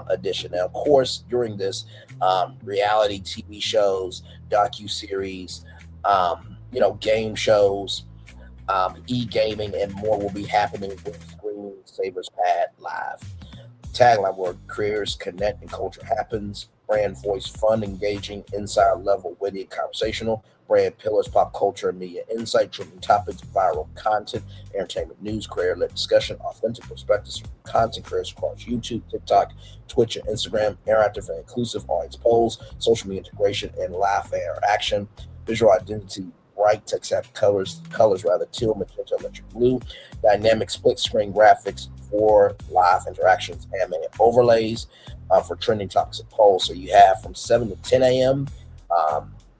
edition. Now, of course, during this reality TV shows, docuseries, game shows, e-gaming, and more will be happening with Screensavers Pad Live. Tagline where creators connect and culture happens. Brand voice, fun, engaging, insider level, witty, and conversational. Brand pillars, pop culture and media insight, trending topics, viral content, entertainment news, creator-led discussion, authentic perspectives from content creators across YouTube, TikTok, Twitch, and Instagram. Interactive and inclusive audience polls, social media integration, and live fan interaction. Visual identity, bright text-savvy colors rather teal, magenta, electric blue. Dynamic split-screen graphics for live interactions, animated overlays for trending topics and polls. So you have from 7 to 10 a.m.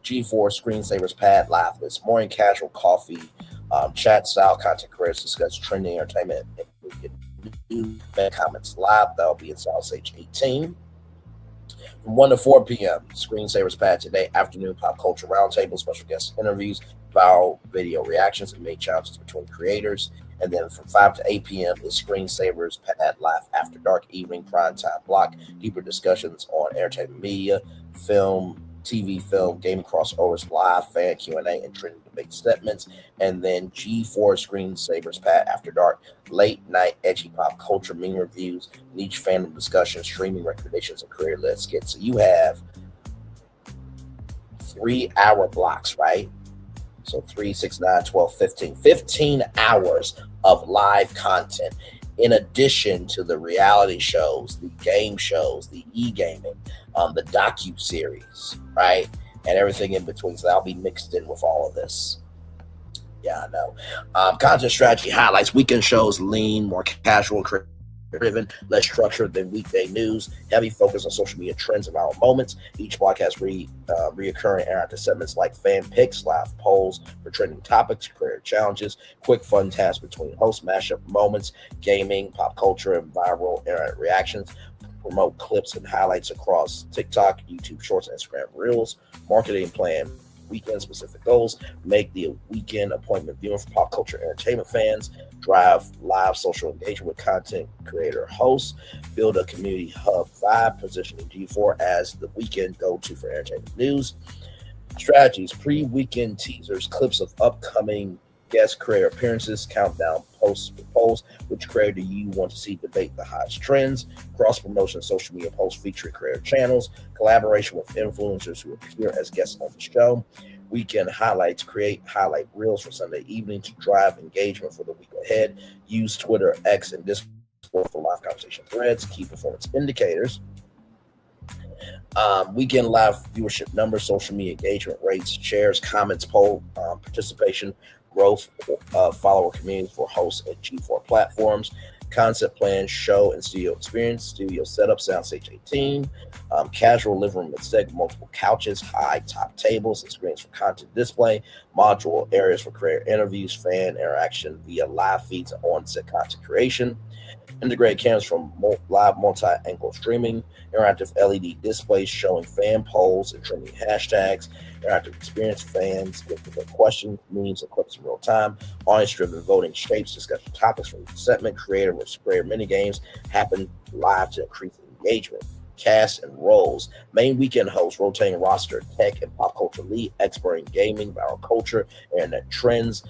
G4 Screensavers Pad Live this morning. Casual coffee, chat style content creators discuss trending entertainment and comments live. That'll be in South Stage 18. From 1 to 4 p.m. Screensavers Pad today. Afternoon pop culture roundtable, special guest interviews, viral video reactions, and made challenges between creators. And then from 5 to 8 p.m. is Screensavers Pad Live After Dark evening primetime block. Deeper discussions on entertainment media, film, TV, film, game crossovers, live fan Q&A, and trending debate segments. And then G4 Screensavers Pad After Dark, late night edgy pop culture meme reviews, niche fandom discussions, streaming recommendations, and career-led skits. So you have 3-hour blocks, right? So 3, 6, 9, 12, 15. 15 hours of live content in addition to the reality shows, the game shows, the e-gaming, the docu-series, right? And everything in between. So that'll be mixed in with all of this. Yeah, I know. Content strategy highlights. Weekend shows lean, more casual, driven, less structured than weekday news. Heavy focus on social media trends and viral moments. Each block has reoccurring interactive segments like fan picks, live polls for trending topics, career challenges, quick fun tasks between hosts, mashup moments, gaming, pop culture, and viral internet reactions. Promote clips and highlights across TikTok, YouTube Shorts, and Instagram Reels. Marketing plan. Weekend specific goals, make the weekend appointment viewing for pop culture entertainment fans, drive live social engagement with content creator hosts, build a community hub vibe, positioning G4 as the weekend go-to for entertainment news. Strategies, pre-weekend teasers, clips of upcoming guest creator appearances, countdown posts with polls, which creator do you want to see debate the hottest trends, cross-promotion social media posts featuring creator channels, collaboration with influencers who appear as guests on the show, weekend highlights, create highlight reels for Sunday evening to drive engagement for the week ahead, use Twitter, X, and Discord for live conversation threads, key performance indicators, weekend live viewership numbers, social media engagement rates, shares, comments, poll participation, growth follower communities for hosts at G4 platforms, concept plan, show and studio experience, studio setup, soundstage 18, casual living room aesthetic, multiple couches, high top tables, experience for content display, module areas for creator interviews, fan interaction via live feeds and on-set content creation, integrated cameras from live multi-angle streaming, interactive LED displays showing fan polls and trending hashtags, interactive experience fans get their questions, memes, and clips in real time, audience-driven voting shapes, discussion topics from each segment, creator versus creator mini games happen live to increase engagement. Cast and roles. Main weekend host, rotating roster, tech and pop culture lead, expert in gaming, viral culture, internet trends,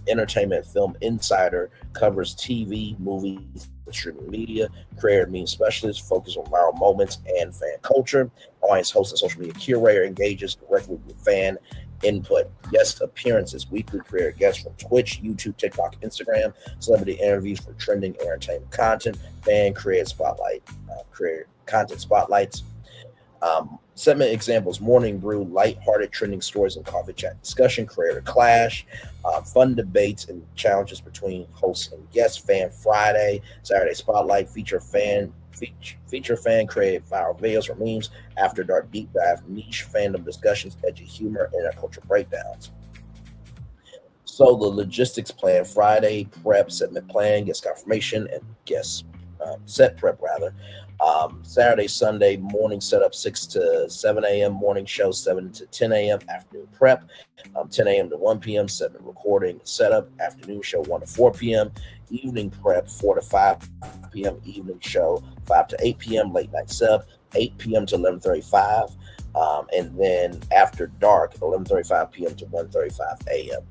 entertainment film insider, covers TV, movies, streaming media, creator meme specialist, focus on viral moments and fan culture, audience host and social media curator, engages directly with fan input, guest appearances, weekly creator guests from Twitch, YouTube, TikTok, Instagram, celebrity interviews for trending entertainment content, fan creator spotlight, creator content spotlights, Segment examples: Morning Brew, light-hearted trending stories and coffee chat discussion; Creator Clash, fun debates and challenges between hosts and guests; Fan Friday, Saturday Spotlight, feature fan created viral videos or memes; After Dark deep dive, niche fandom discussions, edgy humor, and culture breakdowns. So the logistics plan: Friday prep, segment plan, guest confirmation, and guest set prep rather. Saturday, Sunday morning setup, 6 to 7 a.m. morning show, 7 to 10 a.m. afternoon prep, 10 a.m. to 1 p.m. segment recording setup, afternoon show 1 to 4 p.m. evening prep, 4 to 5 p.m. evening show, 5 to 8 p.m. late night setup, 8 p.m. to 11:35, and then after dark, 11:35 p.m. to 1:35 a.m.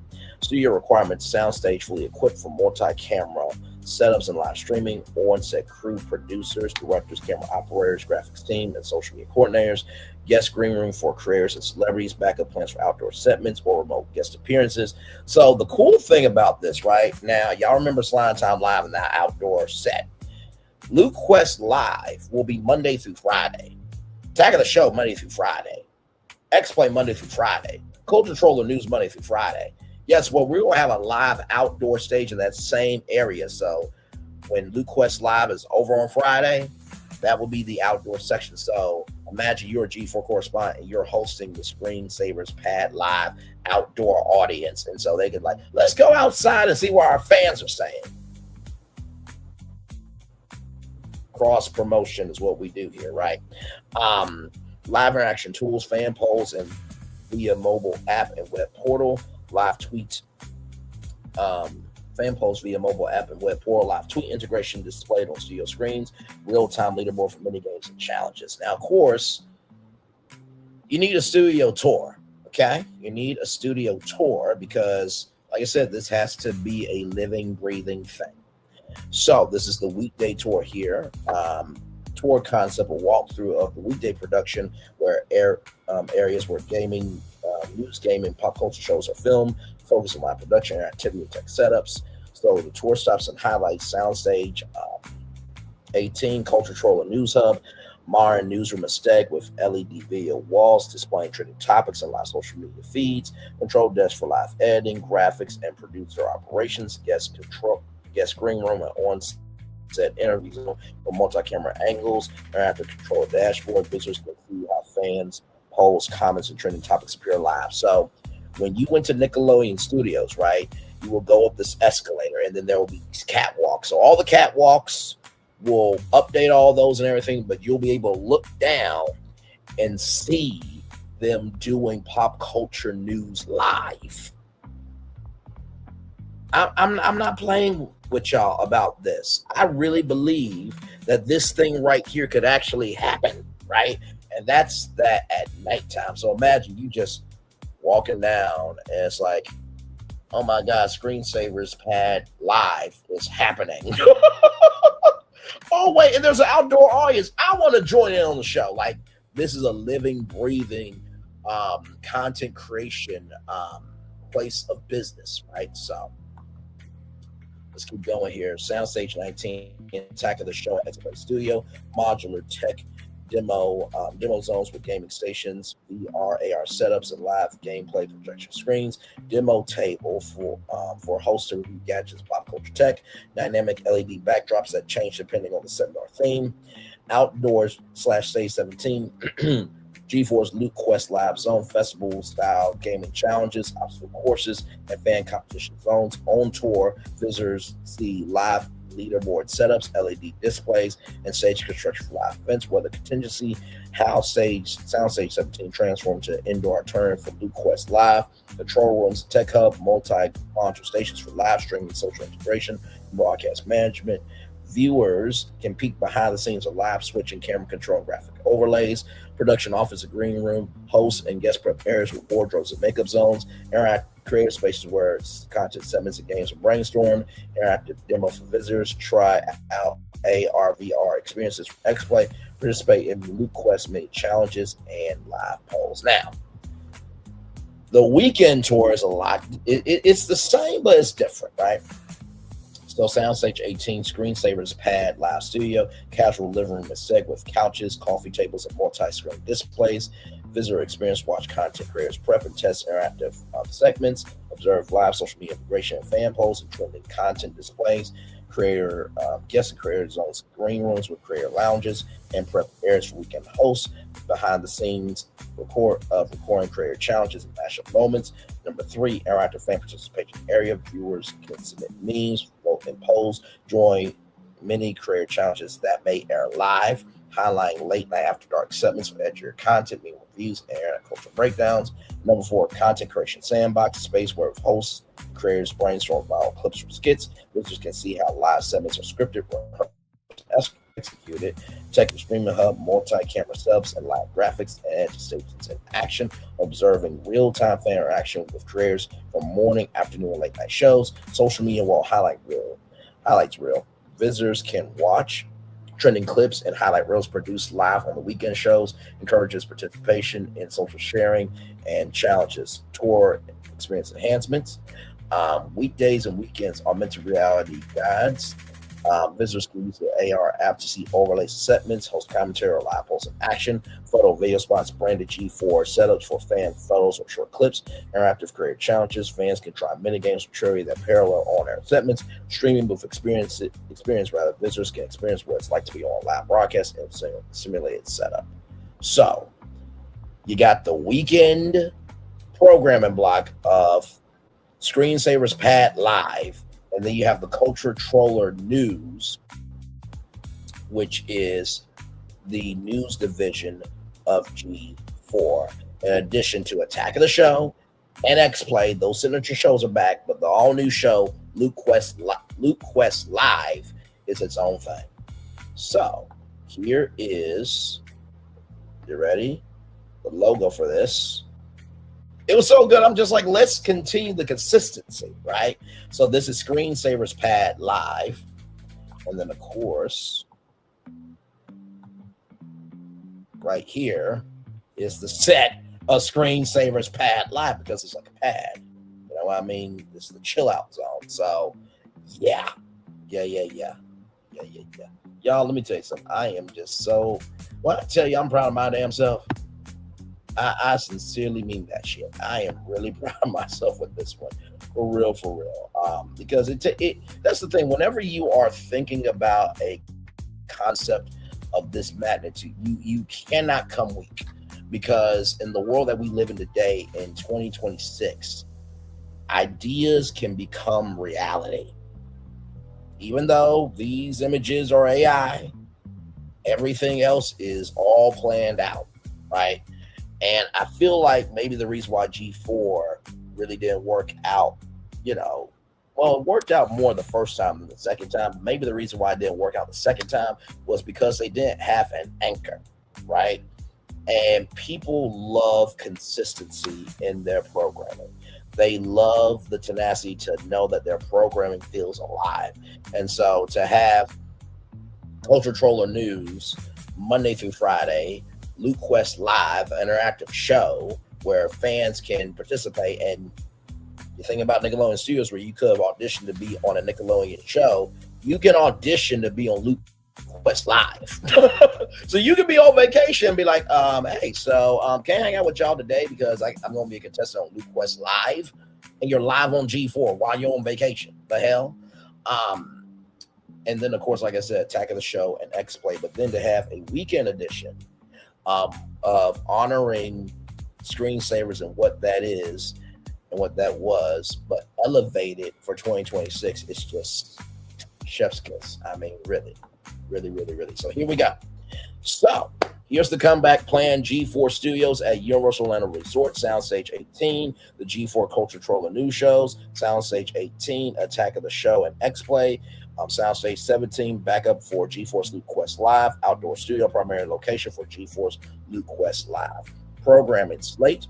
Studio requirements: soundstage fully equipped for multi-camera setups and live streaming, on-set crew, producers, directors, camera operators, graphics team, and social media coordinators, guest green room for creators and celebrities, backup plans for outdoor segments or remote guest appearances. So the cool thing about this right now, y'all remember Slime Time Live and that outdoor set. Luke Quest Live will be Monday through Friday. Attack of the Show Monday through Friday. X-Play Monday through Friday. Culture Troller News Monday through Friday. Yes, well, we're going to have a live outdoor stage in that same area. So when Luke Quest Live is over on Friday, that will be the outdoor section. So imagine you're a G4 correspondent and you're hosting the Screensavers Pad Live outdoor audience. And so they could let's go outside and see what our fans are saying. Cross promotion is what we do here, right? Live interaction tools, fan polls, and via mobile app and web portal. Live tweets, fan posts via mobile app and web portal, live tweet integration displayed on studio screens, real-time leaderboard for mini games and challenges. Now, of course, you need a studio tour, okay? You need a studio tour because, like I said, this has to be a living, breathing thing. So this is the weekday tour here. Tour concept, a walkthrough of the weekday production where areas where gaming, news, gaming, pop culture shows are filmed, focus on live production, activity, and tech setups. So the tour stops and highlights soundstage, 18 Culture Troller News Hub, Marin Newsroom Estate with LED video walls displaying trending topics and live social media feeds, control desk for live editing, graphics, and producer operations, guest green room, and on-set interviews with multi-camera angles, interactive control dashboard. Visitors can see how fans, polls, comments, and trending topics appear live. So when you went to Nickelodeon Studios, right, you will go up this escalator and then there will be these catwalks. So all the catwalks will update all those and everything, but you'll be able to look down and see them doing pop culture news live. I'm not playing with y'all about this. I really believe that this thing right here could actually happen, right? And that's that at nighttime. So imagine you just walking down and it's like, oh my God, Screensavers Pad Live is happening. Oh, wait, and there's an outdoor audience. I want to join in on the show. Like, this is a living, breathing content creation place of business, right? So let's keep going here. Soundstage 19, Attack of the Show at X-Play Studio, modular tech demo zones with gaming stations, VR, AR setups, and live gameplay projection screens, demo table for hosts to review gadgets, pop culture tech, dynamic LED backdrops that change depending on the seminar theme, outdoors /stage 17, G4's Luke Quest Live Zone, festival style gaming challenges, obstacle courses, and fan competition zones. On tour, visitors see live leaderboard setups, LED displays, and stage construction for live events. Weather contingency, how Soundstage 17 transformed to indoor alternative for Luke Quest Live, control rooms, tech hub, multi-monitor stations for live streaming, social integration, broadcast management. Viewers can peek behind the scenes of live switching, camera control, graphic overlays, production office, a green room, hosts and guest prep areas with wardrobes and makeup zones, interactive creative spaces where content segments and games are brainstormed, interactive demo for visitors, try out AR, VR experiences for X-Play, participate in Luke Quest mini challenges, and live polls. Now, the weekend tour is a lot. It's the same, but it's different, right? So Soundstage 18, Screensavers Pad Live Studio, casual living room is set with couches, coffee tables, and multi-screen displays. Visitor experience, watch content creators prep and test interactive segments, observe live social media integration and fan polls and trending content displays, creator guest and creator zones, green rooms with creator lounges, and prep areas for weekend hosts, behind the scenes recording creator challenges and mashup moments. Number 3, interactive fan participation area. Viewers can submit memes, vote and polls, join many creator challenges that may air live, highlighting late night after dark segments for edgier content, meme reviews, and internet culture breakdowns. Number 4, content creation sandbox, space where hosts, creators brainstorm viral clips from skits. Users can see how live segments are scripted, executed. Tech and streaming hub, multi-camera subs, and live graphics, and stations in action. Observing real-time fan interaction with creators from morning, afternoon, and late night shows. Social media wall highlights reel. Visitors can watch trending clips and highlight reels produced live on the weekend shows. Encourages participation in social sharing and challenges. Tour experience enhancements. Weekdays and weekends augmented reality guides. Visitors can use the AR app to see overlays of segments, host commentary, or live posts in action. Photo video spots, branded G4 setups for fan photos or short clips. Interactive creative challenges. Fans can try mini games or trivia that parallel on-air segments. Streaming booth experience. Visitors can experience what it's like to be on live broadcast and simulated setup. So you got the weekend programming block of Screensavers Pad Live. And then you have the Culture Troller News, which is the news division of G4. In addition to Attack of the Show and X-Play, those signature shows are back, but the all-new show, Luke Quest Live, is its own thing. So here is, you ready? The logo for this. It was so good. I'm just like, let's continue the consistency, right? So this is Screensavers Pad Live. And then, of course, right here is the set of Screensavers Pad Live because it's like a pad. You know what I mean? It's the chill out zone. So, yeah. Y'all, let me tell you something. I am just so, when I tell you I'm proud of my damn self, I sincerely mean that shit. I am really proud of myself with this one, for real. Because it that's the thing. Whenever you are thinking about a concept of this magnitude, you cannot come weak, because in the world that we live in today, in 2026, ideas can become reality. Even though these images are AI, everything else is all planned out, right? And I feel like maybe the reason why G4 really didn't work out, it worked out more the first time than the second time. Maybe the reason why it didn't work out the second time was because they didn't have an anchor, right? And people love consistency in their programming. They love the tenacity to know that their programming feels alive. And so to have Culture Troller News Monday through Friday, Luke Quest Live, an interactive show where fans can participate. And you think about Nickelodeon Studios, where you could have auditioned to be on a Nickelodeon show. You can audition to be on Luke Quest Live. So you can be on vacation and be like, hey, so can I hang out with y'all today because I'm going to be a contestant on Luke Quest Live, and you're live on G4 while you're on vacation. The hell? And then, of course, like I said, Attack of the Show and X-Play, but then to have a weekend edition of honoring Screensavers and what that is and what that was, but elevated for 2026. It's just chef's kiss. I mean, really. So here we go. So here's the comeback plan. G4 Studios at Universal Orlando Resort, Soundstage 18, the G4 Culture Troller News shows, Soundstage 18, Attack of the Show and X-Play, Soundstage 17, backup for G4's Luke Quest Live, outdoor studio, primary location for G4's Luke Quest Live. Programming slate,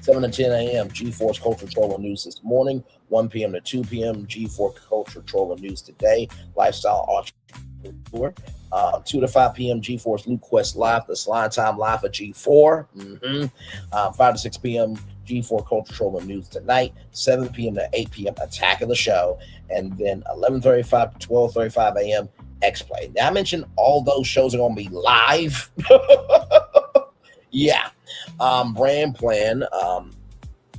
7 to 10 a.m., G4's Culture Troller News this morning, 1 p.m. to 2 p.m., G4 Culture Troller News today, Lifestyle Entrepreneur, 2 to 5 p.m., G4's Luke Quest Live, the Slime Time Live at G4, 5 to 6 p.m., G4 Culture Troll and News tonight, 7 p.m. to 8 p.m. Attack of the Show, and then 11:35 to 12:35 a.m. X-Play. Now I mentioned all those shows are going to be live. Yeah. Brand plan,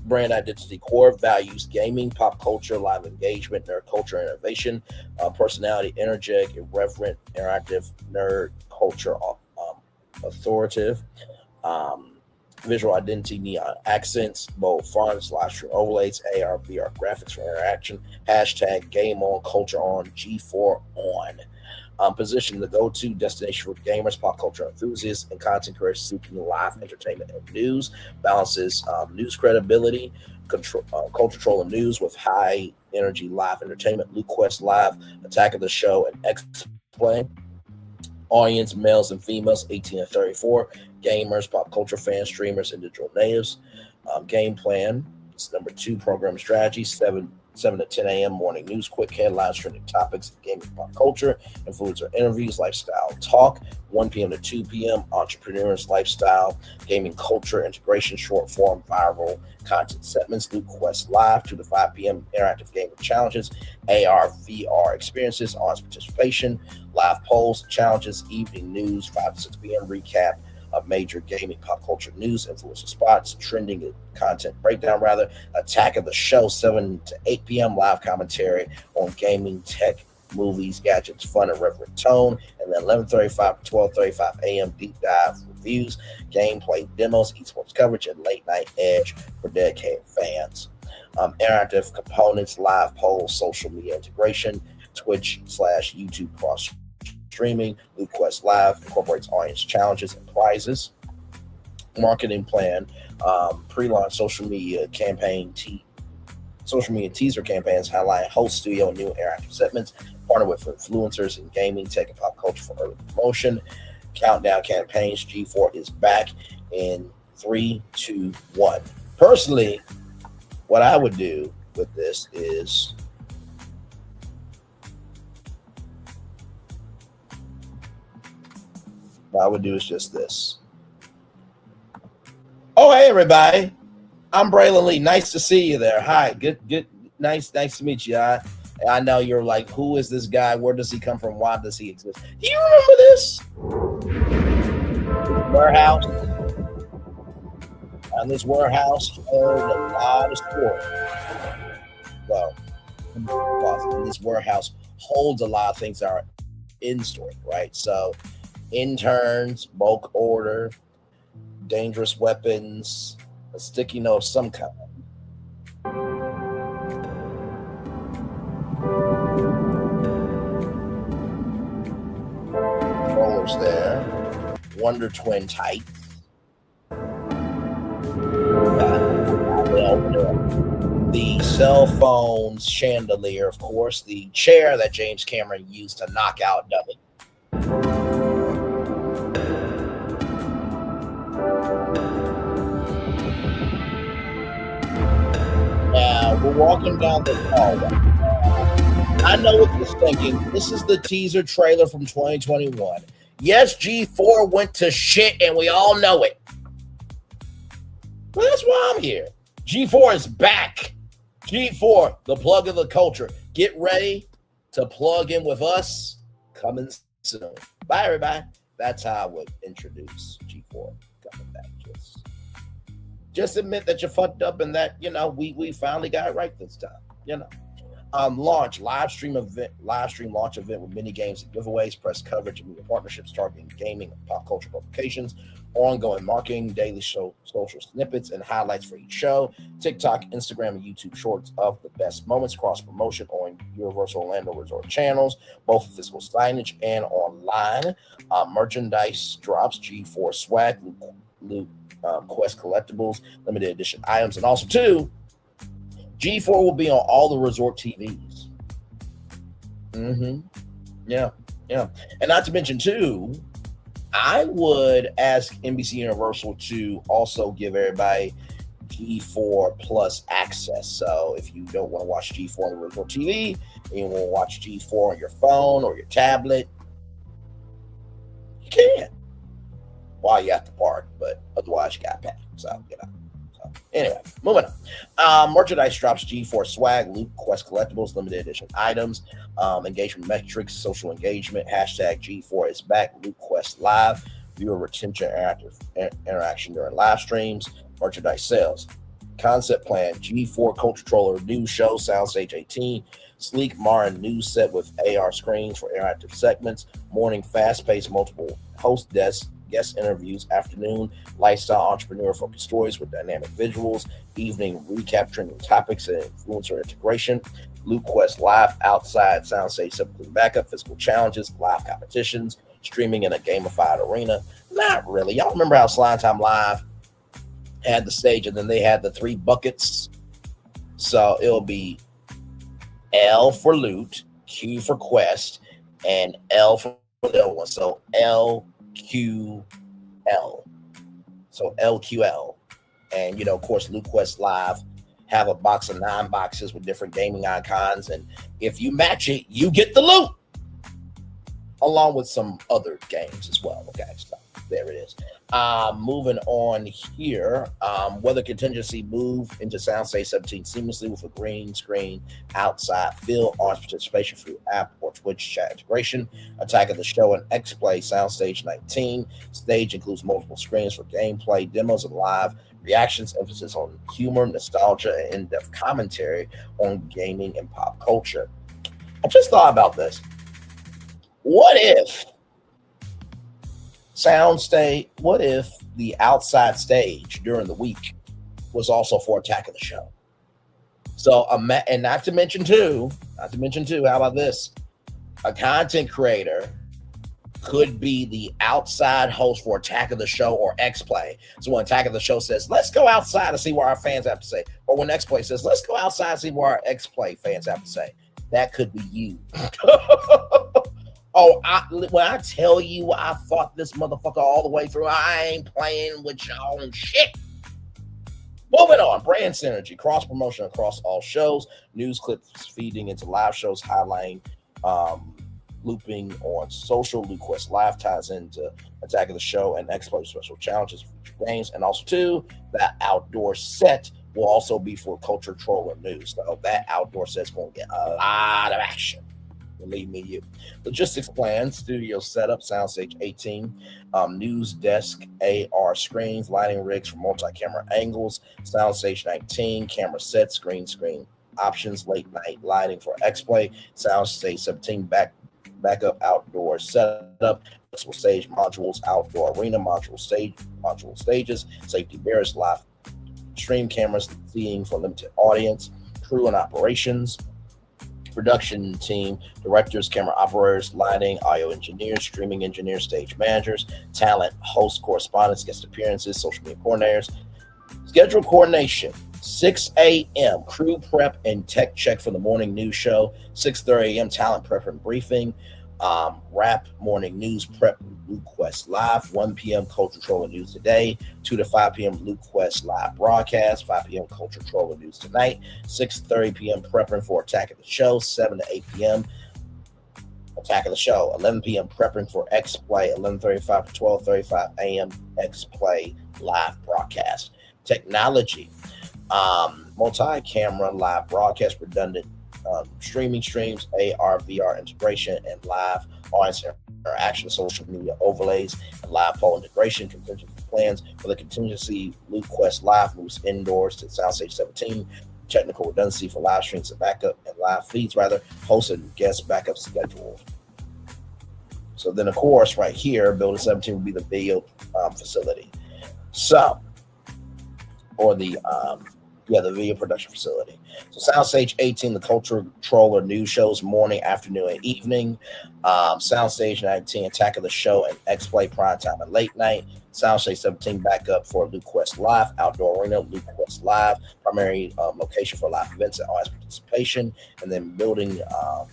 brand identity, core values, gaming, pop culture, live engagement, nerd culture, innovation, personality, energetic, irreverent, interactive, nerd culture, authoritative, visual identity, neon accents, bold fonts, live stream overlays, AR, VR graphics for interaction, hashtag game on, culture on, G4 on. Position the go-to destination for gamers, pop culture enthusiasts, and content creators seeking live entertainment and news. Balances news credibility, culture troll and news with high energy live entertainment. Luke Quest Live, Attack of the Show, and X-Play. Audience males and females 18 and 34, gamers, pop culture fans, streamers, and digital natives. Game plan. It's number 2, program strategy, 7 to 10 a.m. morning news, quick headlines, trending topics, gaming, pop culture, influencer interviews, lifestyle talk, 1 p.m. to 2 p.m. entrepreneurs, lifestyle, gaming, culture, integration, short form, viral content segments, Luke Quest Live, 2 to 5 p.m. interactive gaming challenges, AR, VR experiences, audience participation, live polls, challenges, evening news, 5 to 6 p.m. recap of major gaming, pop culture news, influencer spots, trending content breakdown, Attack of the Show, 7 to 8 p.m. live commentary on gaming, tech, movies, gadgets, fun, and reverent tone, and then 11:35 to 12:35 a.m. deep dive reviews, gameplay demos, esports coverage, and late night edge for dedicated fans. Interactive components, live polls, social media integration, Twitch/YouTube cross streaming. Luke Quest Live incorporates audience challenges and prizes. Marketing plan, pre-launch social media campaign, social media teaser campaigns highlight host studio and new interactive segments. Partner with influencers in gaming, tech, and pop culture for early promotion. Countdown campaigns. G4 is back in 3, 2, 1. Personally, what I would do with this is just this. Oh, hey everybody. I'm Braylon Lee. Nice to see you there. Hi. Good. Nice to meet you. I know you're like, who is this guy? Where does he come from? Why does he exist? Do you remember this? Warehouse. And this warehouse held a lot of stories. Well, this warehouse holds a lot of things that are in story, right? So interns, bulk order, dangerous weapons, a sticky note of some kind. Rollers there. Wonder Twin tights. The cell phone chandelier, of course, the chair that James Cameron used to knock out Dummy. Now, we're walking down the hallway. I know what you're thinking. This is the teaser trailer from 2021. Yes, G4 went to shit, and we all know it. Well, that's why I'm here. G4 is back. G4, the plug of the culture. Get ready to plug in with us. Coming soon. Bye, everybody. That's how I would introduce G4 coming back. Just admit that you fucked up and that, we finally got it right this time, Launch, live stream launch event with mini games and giveaways, press coverage and media partnerships targeting gaming and pop culture publications, ongoing marketing, daily social snippets and highlights for each show, TikTok, Instagram, and YouTube shorts of the best moments, cross promotion on Universal Orlando Resort channels, both physical signage and online. Merchandise drops, G4 swag, Luke Quest collectibles, limited edition items, and also too, G4 will be on all the resort TVs. Yeah. And not to mention too, I would ask NBC Universal to also give everybody G4 Plus access. So if you don't want to watch G4 on the resort TV, and you want to watch G4 on your phone or your tablet, you can while you're at the park, but otherwise you got to pay. So, Anyway, moving on. Merchandise drops, G4 swag, Loot Quest collectibles, limited edition items, engagement metrics, social engagement, hashtag G4 is back, Loot Quest live, viewer retention, interaction during live streams, merchandise sales. Concept plan, G4 Culture Troller news show, Soundstage 18, sleek Marin news set with AR screens for interactive segments, morning fast-paced multiple host desks, guest interviews, afternoon lifestyle entrepreneur focused stories with dynamic visuals, evening recap trending topics and influencer integration, Loot Quest live outside Soundstage subsequent backup, physical challenges, live competitions, streaming in a gamified arena. Not really. Y'all remember how Slime Time Live had the stage and then they had the 3 buckets? So it'll be L for loot, Q for quest, and L for the other one. So LQL. So LQL. And, you know, of course, Loot Quest Live have a box of 9 boxes with different gaming icons. And if you match it, you get the loot, along with some other games as well. Okay, so there it is. Moving on here, weather contingency move into Soundstage 17 seamlessly with a green screen outside fill, audience participation through app or Twitch chat integration, attack of the show and X-Play Soundstage 19. Stage includes multiple screens for gameplay, demos, and live reactions, emphasis on humor, nostalgia, and in-depth commentary on gaming and pop culture. I just thought about this. What if what if the outside stage during the week was also for Attack of the Show? So, and not to mention too, how about this? A content creator could be the outside host for Attack of the Show or X-Play. So when Attack of the Show says, let's go outside and see what our fans have to say. Or when X-Play says, let's go outside and see what our X-Play fans have to say. That could be you. Oh, when I tell you I thought this motherfucker all the way through, I ain't playing with y'all and shit. Moving on, brand synergy, cross promotion across all shows, news clips feeding into live shows, highlighting, looping on social. Loot Quest Live ties into Attack of the Show and X-Play special challenges, feature games, and also too, that outdoor set will also be for Culture Troller news. So that outdoor set's going to get a lot of action. Believe me, you. Logistics plan, studio setup, Soundstage 18, news desk, AR screens, lighting rigs for multi-camera angles, Soundstage 19, camera set, screen options, late night lighting for X-Play, Soundstage 17, backup outdoor setup, flexible stage modules, outdoor arena module stages, safety barriers, live stream cameras, seeing for limited audience, crew and operations, production team, directors, camera operators, lighting, audio engineers, streaming engineers, stage managers, talent, host, correspondents, guest appearances, social media coordinators, schedule coordination, 6 a.m. crew prep and tech check for the morning news show, 6:30 a.m. talent prep and briefing, wrap morning news prep, Loot Quest Live, 1 p.m. Culture Troller News Today, 2 to 5 p.m. Loot Quest Live broadcast, 5 p.m. Culture Troller News Tonight, 6:30 p.m. prepping for Attack of the Show, 7 to 8 p.m. Attack of the Show, 11 p.m. prepping for X-Play, 11:35 to 12:35 a.m. X-Play Live broadcast. Technology, multi-camera live broadcast, redundant streaming streams, AR, VR integration, and live audience interaction, social media overlays, and live poll integration. Contingency plans for the contingency. Loot Quest Live moves indoors to Soundstage 17. Technical redundancy for live streams and backup and live feeds, host and guest backup schedule. So then, of course, right here, Building 17 will be the video facility. So, or the video production facility. So Soundstage 18, the Culture Troller news shows, morning, afternoon, and evening. Soundstage 19, Attack of the Show and X-Play prime time and late night. Soundstage 17, backup for Loot Quest Live, outdoor arena, Loot Quest Live, primary location for live events and audience participation. And then building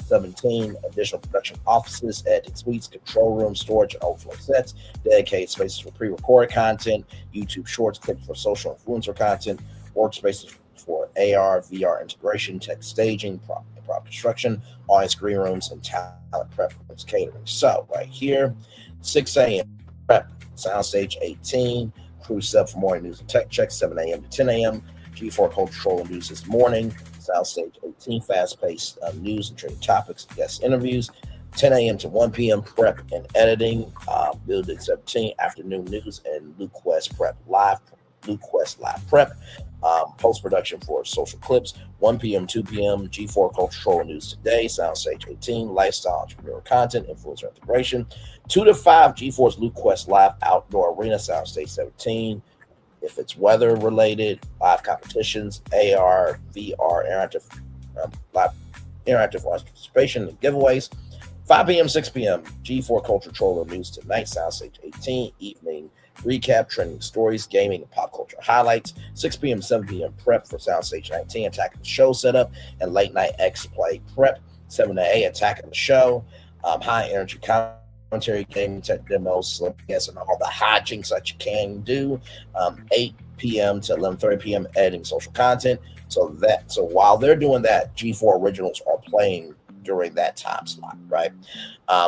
17, additional production offices, editing suites, control rooms, storage, and overflow sets, dedicated spaces for pre-recorded content, YouTube shorts, clips for social influencer content, workspaces for AR, VR integration, tech staging, prop construction, audience green rooms, and talent prep rooms catering. So right here, 6 a.m. prep, Soundstage 18, crew set for morning news and tech check, 7 a.m. to 10 a.m. G4 Cultural News this morning. Soundstage 18, fast-paced news and trending topics, guest interviews. 10 a.m. to 1 p.m. prep and editing. Building 17, afternoon news and Luke West Live prep. Post-production for social clips. 1 p.m. 2 p.m. G4 Cultural News today. Soundstage 18, lifestyle entrepreneur content, influencer integration. 2 to 5 G4's Luke Quest Live outdoor arena. Soundstage 17. If it's weather related, live competitions, AR, VR, interactive participation and giveaways. 5 p.m., 6 p.m. G4 Culture Troller News tonight. Soundstage 18, evening recap, trending stories, gaming, and pop culture highlights. 6 p.m., 7 p.m. prep for Soundstage 19, Attack of the Show setup, and late night X Play prep. 7 to 8, Attack of the Show, high energy commentary, gaming tech demos, guests, and all the hijinks that you can do. 8 p.m. to 11:30 p.m. editing social content. So while they're doing that, G4 originals are playing during that time slot, right?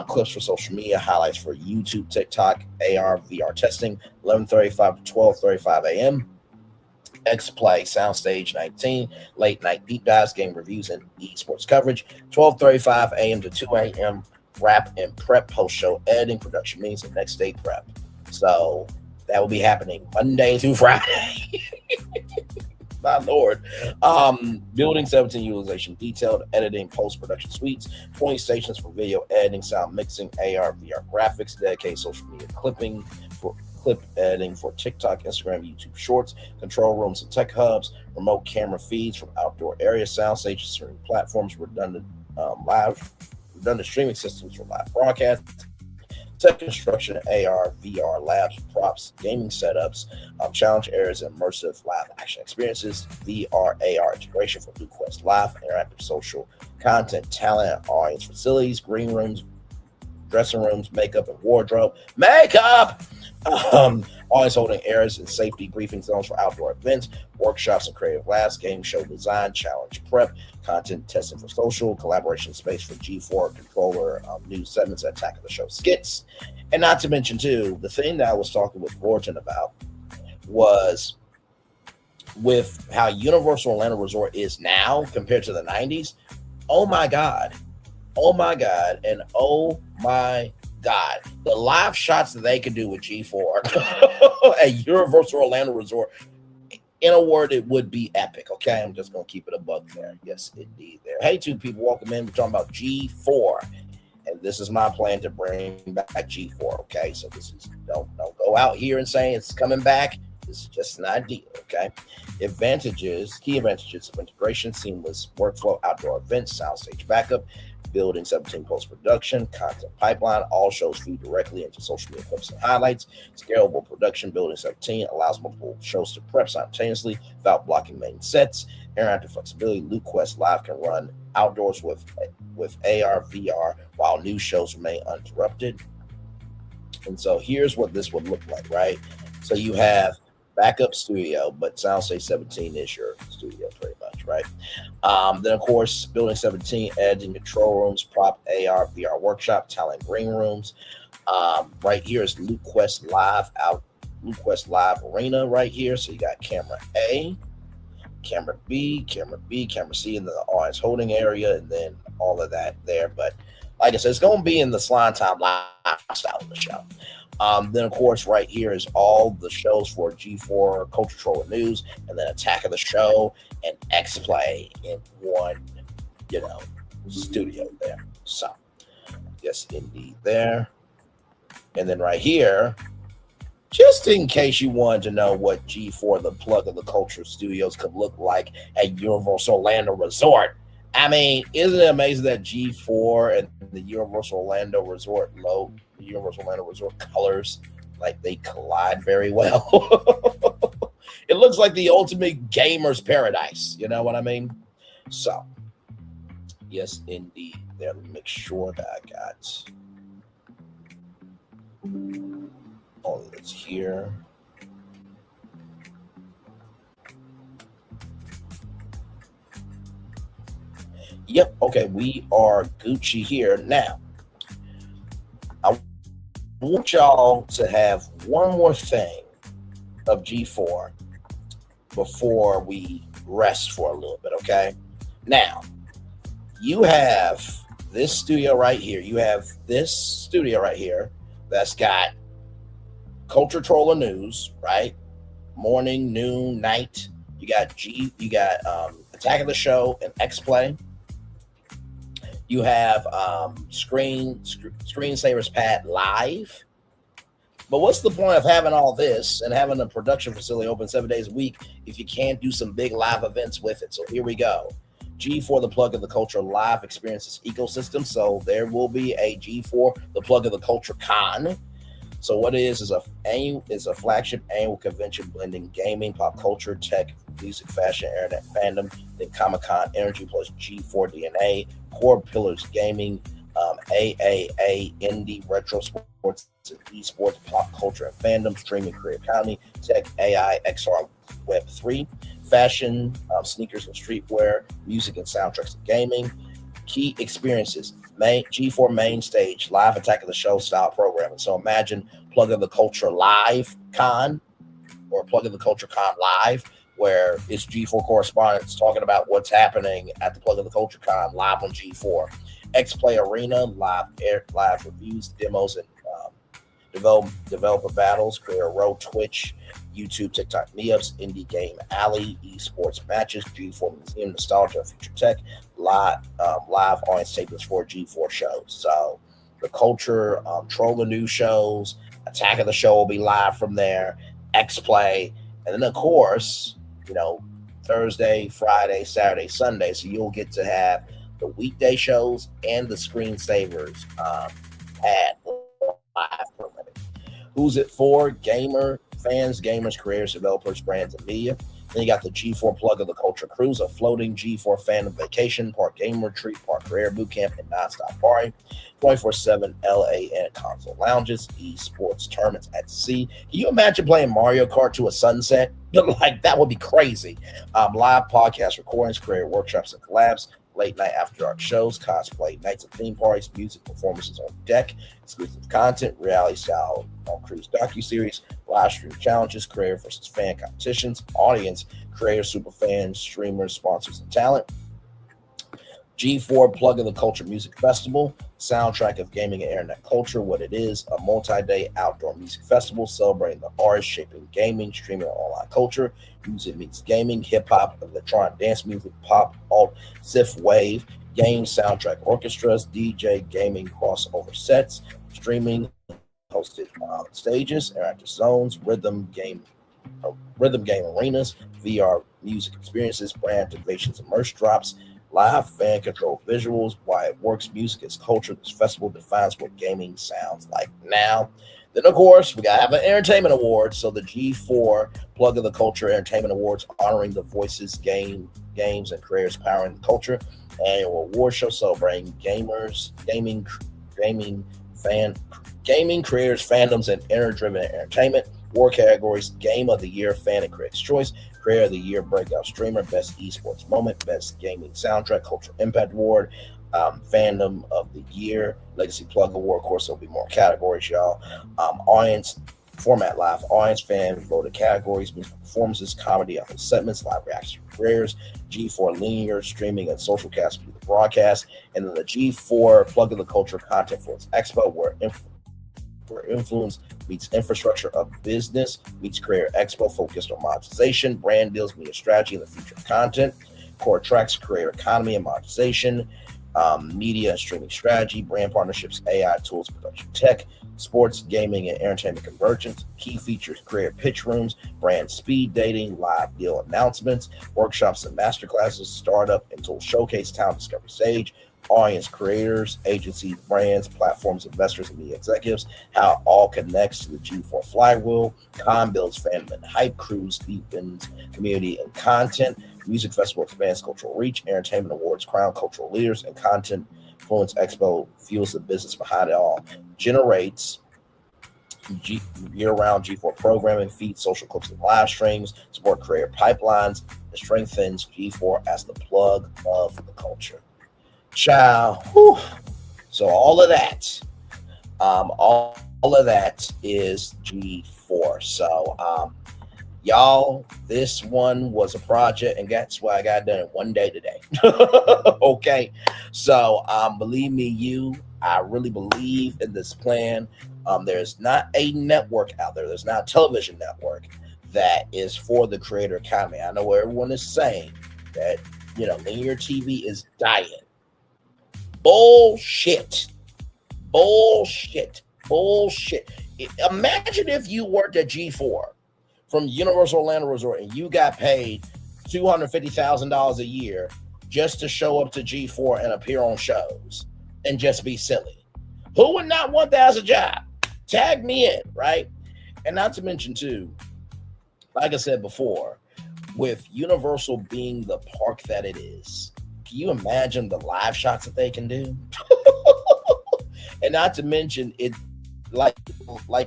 Clips for social media, highlights for YouTube, TikTok, AR, VR testing, 11:35 to 12:35 a.m. X Play, Soundstage 19, late night deep dives, game reviews, and esports coverage, 12:35 a.m. to 2 a.m. wrap and prep, post-show editing, production meetings, and next day prep. So that will be happening Monday through Friday. My Lord. Building 17 utilization, detailed editing, post-production suites, 20 stations for video editing, sound mixing, AR, VR graphics, dedicated social media clipping for clip editing for TikTok, Instagram, YouTube Shorts, control rooms and tech hubs, remote camera feeds from outdoor areas, sound stages, streaming platforms, redundant streaming systems for live broadcasts, tech construction, AR, VR labs, props, gaming setups, challenge areas, and immersive live action experiences, VR, AR integration for Blue Quest Live, interactive social content, talent, and audience facilities, green rooms, dressing rooms, makeup and wardrobe, audience holding areas and safety briefing zones for outdoor events, workshops and creative labs, game show design, challenge prep, content testing for social, collaboration space for G4 controller, news segments, Attack of the Show skits. And not to mention, too, the thing that I was talking with Thornton about was with how Universal Orlando Resort is now compared to the 90s. Oh my God. And oh my God, the live shots that they could do with G4 at Universal Orlando Resort, in a word, it would be epic. Okay, I'm just gonna keep it a buck there. Yes, indeed. There. Hey, two people, welcome in. We're talking about G4, and this is my plan to bring back G4. Okay, so this is don't go out here and say it's coming back. This is just an idea. Okay, key advantages of integration, seamless workflow, outdoor events, soundstage backup. Building 17 post-production, content pipeline, all shows feed directly into social media clips and highlights. Scalable production, Building 17 allows multiple shows to prep simultaneously without blocking main sets. Interactive flexibility, Luke Quest Live can run outdoors with AR, VR, while new shows remain uninterrupted. And so here's what this would look like, right? So you have backup studio, but Soundstage 17 is your studio pretty much, right? Then, of course, Building 17, editing, control rooms, prop, AR, VR workshop, talent green rooms. Right here is Luke Quest Live Arena right here. So you got camera A, camera B, camera C in the audience holding area, and then all of that there. But like I said, it's going to be in the Slime Time lifestyle of the show. Then, of course, right here is all the shows for G4 Culture Troller News, and then Attack of the Show and X Play in one, studio there. So, yes, indeed, there. And then right here, just in case you wanted to know what G4, the plug of the Culture Studios, could look like at Universal Orlando Resort. I mean, isn't it amazing that G4 and the Universal Orlando Resort colors, like, they collide very well? It looks like the ultimate gamer's paradise. You know what I mean? So, yes, indeed. There, let me make sure that I got all of this here. Yep. Okay. We are Gucci here. Now, I want y'all to have one more thing of G4 before we rest for a little bit, okay? Now, you have this studio right here. You have this studio right here that's got Culture Troller News, right? Morning, noon, night. You got Attack of the Show and X-Play. You have Screensavers Pad Live. But what's the point of having all this and having a production facility open 7 days a week if you can't do some big live events with it? So here we go. G4 The Plug of the Culture live experiences ecosystem. So there will be a G4 The Plug of the Culture Con. So what it is a flagship annual convention blending gaming, pop culture, tech, music, fashion, internet, fandom, then Comic-Con energy plus G4 DNA, core pillars gaming, AAA, indie, retro sports, and esports, pop culture and fandom, streaming, career economy, tech, AI, XR, Web3, fashion, sneakers and streetwear, music and soundtracks and gaming, key experiences, G4 main stage, live Attack of the Show style programming. So imagine Plug of the Culture Live Con or Plug of the Culture Con Live, where it's G4 correspondents talking about what's happening at the Plug of the Culture Con live on G4. X-Play Arena, live reviews, demos, and developer battles, Career Row, Twitch, YouTube, TikTok meetups, Indie Game Alley, esports matches, G4 Museum, Nostalgia, Future Tech, live audience tapings for G4 shows. So the Culture, Troller News shows, Attack of the Show will be live from there, X-Play, and then of course, Thursday, Friday, Saturday, Sunday. So you'll get to have the weekday shows and the Screensavers at live programming. Who's it for? Gamer, fans, gamers, creators, developers, brands, and media. Then you got the G4 Plug of the Culture Cruise, a floating G4 fandom vacation, part game retreat, part career bootcamp, and nonstop party. 24/7 LA and console lounges, esports tournaments at sea. Can you imagine playing Mario Kart to a sunset? That would be crazy. Live podcast recordings, career workshops and collabs, late night after dark shows, cosplay nights and theme parties, music performances on deck, exclusive content, reality style cruise docuseries, live stream challenges, creator versus fan competitions, audience, creator, super fans, streamers, sponsors, and talent. G4 Plug of the Culture Music Festival, soundtrack of gaming and internet culture. What it is, a multi-day outdoor music festival celebrating the artists shaping gaming, streaming, and online culture. Music meets gaming, hip-hop, electronic dance music, pop, alt, Sith wave, game soundtrack orchestras, DJ, gaming, crossover sets, streaming, hosted stages, interactive zones, rhythm game arenas, VR music experiences, brand activations, and merch drops, live fan control visuals, why it works, music is culture. This festival defines what gaming sounds like now. Then, of course, we got to have an entertainment award. So the G4 Plug of the Culture Entertainment Awards, honoring the voices, games, and creators powering the culture. Annual award show celebrating gamers, gaming creators, fandoms, and internet-driven entertainment. Award categories: Game of the Year, Fan and Critics' Choice, Creator of the Year, Breakout Streamer, Best Esports Moment, Best Gaming Soundtrack, Cultural Impact Award, Fandom of the Year, Legacy Plug Award. Of course, there'll be more categories, y'all. Audience format: live audience, fan voted categories, music performances, comedy, segments, live reaction creators, G4 linear streaming and social cast broadcast, and then the G4 Plug of the Culture Content Force Expo, where influence meets infrastructure of business, meets Creator Expo, focused on monetization, brand deals, media strategy, and the future of content. Core tracks, creator economy and monetization, media and streaming strategy, brand partnerships, AI tools, production tech, sports, gaming, and entertainment convergence. Key features: creator pitch rooms, brand speed dating, live deal announcements, workshops and masterclasses, startup and tool showcase, talent discovery stage, audience, creators, agencies, brands, platforms, investors, and media executives. How it all connects to the G4 flywheel. Con builds fandom and hype. Cruise deepens community and content. Music festival expands cultural reach. Entertainment awards crown cultural leaders, and content influence expo fuels the business behind it all. Generates year-round G4 programming, feeds social clips and live streams, support creator pipelines, and strengthens G4 as the plug of the culture. Ciao. Whew. So all of that is G4. So Y'all, this one was a project, and that's why I got done in one day today. Okay, so believe me, I really believe in this plan. There's not a network out there. There's not a television network that is for the creator economy. I know everyone is saying that, linear TV is dying. Bullshit. Imagine if you worked at G4 from Universal Orlando Resort and you got paid $250,000 a year just to show up to G4 and appear on shows and just be silly. Who would not want that as a job? Tag me in, right? And not to mention too, like I said before, with Universal being the park that it is, can you imagine the live shots that they can do? And not to mention it, like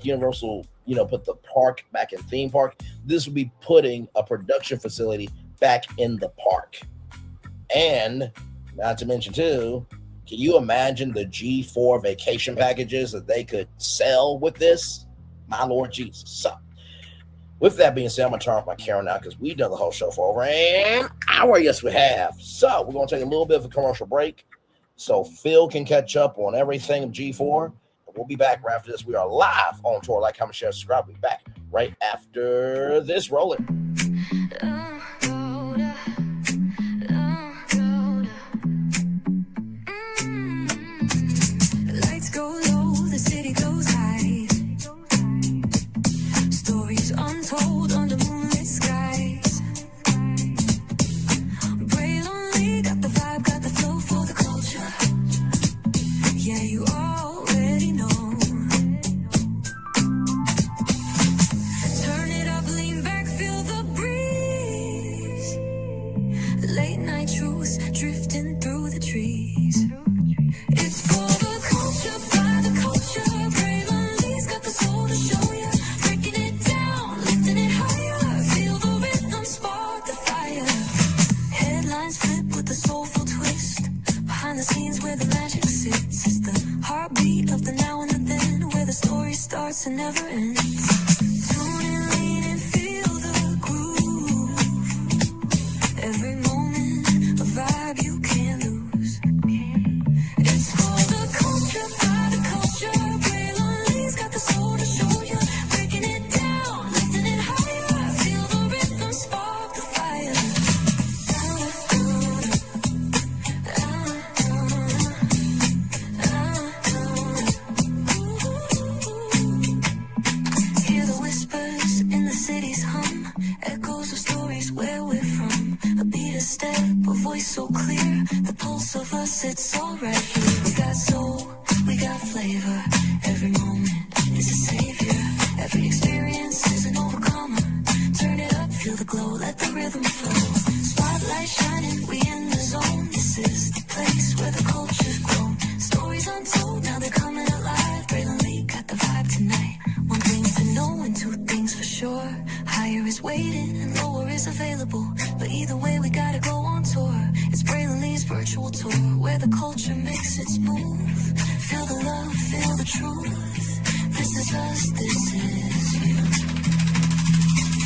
Universal, put the park back in theme park. This would be putting a production facility back in the park. And not to mention too, can you imagine the G4 vacation packages that they could sell with this? My Lord Jesus. So with that being said, I'm going to turn off my camera now because we've done the whole show for over an hour. Yes, we have. So we're going to take a little bit of a commercial break so Phil can catch up on everything of G4. We'll be back right after this. We are live on tour. Like, comment, share, subscribe. We'll be back right after this. Rolling. Lights go low, the city goes high. Stories untold under moonlit skies. Braylon got the vibe, got the flow for the culture. Yeah, you already know. Turn it up, lean back, feel the breeze. Late night truths drifting through the trees. It's for the culture, by the culture. Braylon's got the soul to show ya. Breaking it down, lifting it higher. Feel the rhythm, spark the fire. Headlines flip with a soulful twist. Behind the scenes where the magic sits. It's the heartbeat of the now and the then, where the story starts and never ends. Tune in, lean and feel the groove. Every moment, a vibe you can't lose. It's for the culture, by the culture. Braylon's got the soul to show you. Breaking it down, lifting it higher. Feel the rhythm, spark the fire. Hear the whispers in the city's hum. Echoes of stories where we're from. A beat, a step, a voice so clear. The pulse of us, it's all right here. We got soul, we got flavor. Every moment is a savior. Every experience is an overcomer. Turn it up, feel the glow, let the rhythm flow. Spotlight shining, we in the zone. This is the place where the culture's grown. Stories untold, now they're coming alive. Braylon Lee got the vibe tonight. One thing to know and two things for sure. Higher is waiting and lower is available. But either way, we gotta go on tour. It's Braylon Lee's virtual tour, where the culture makes its move. Feel the love, feel the truth. This is us, this is you.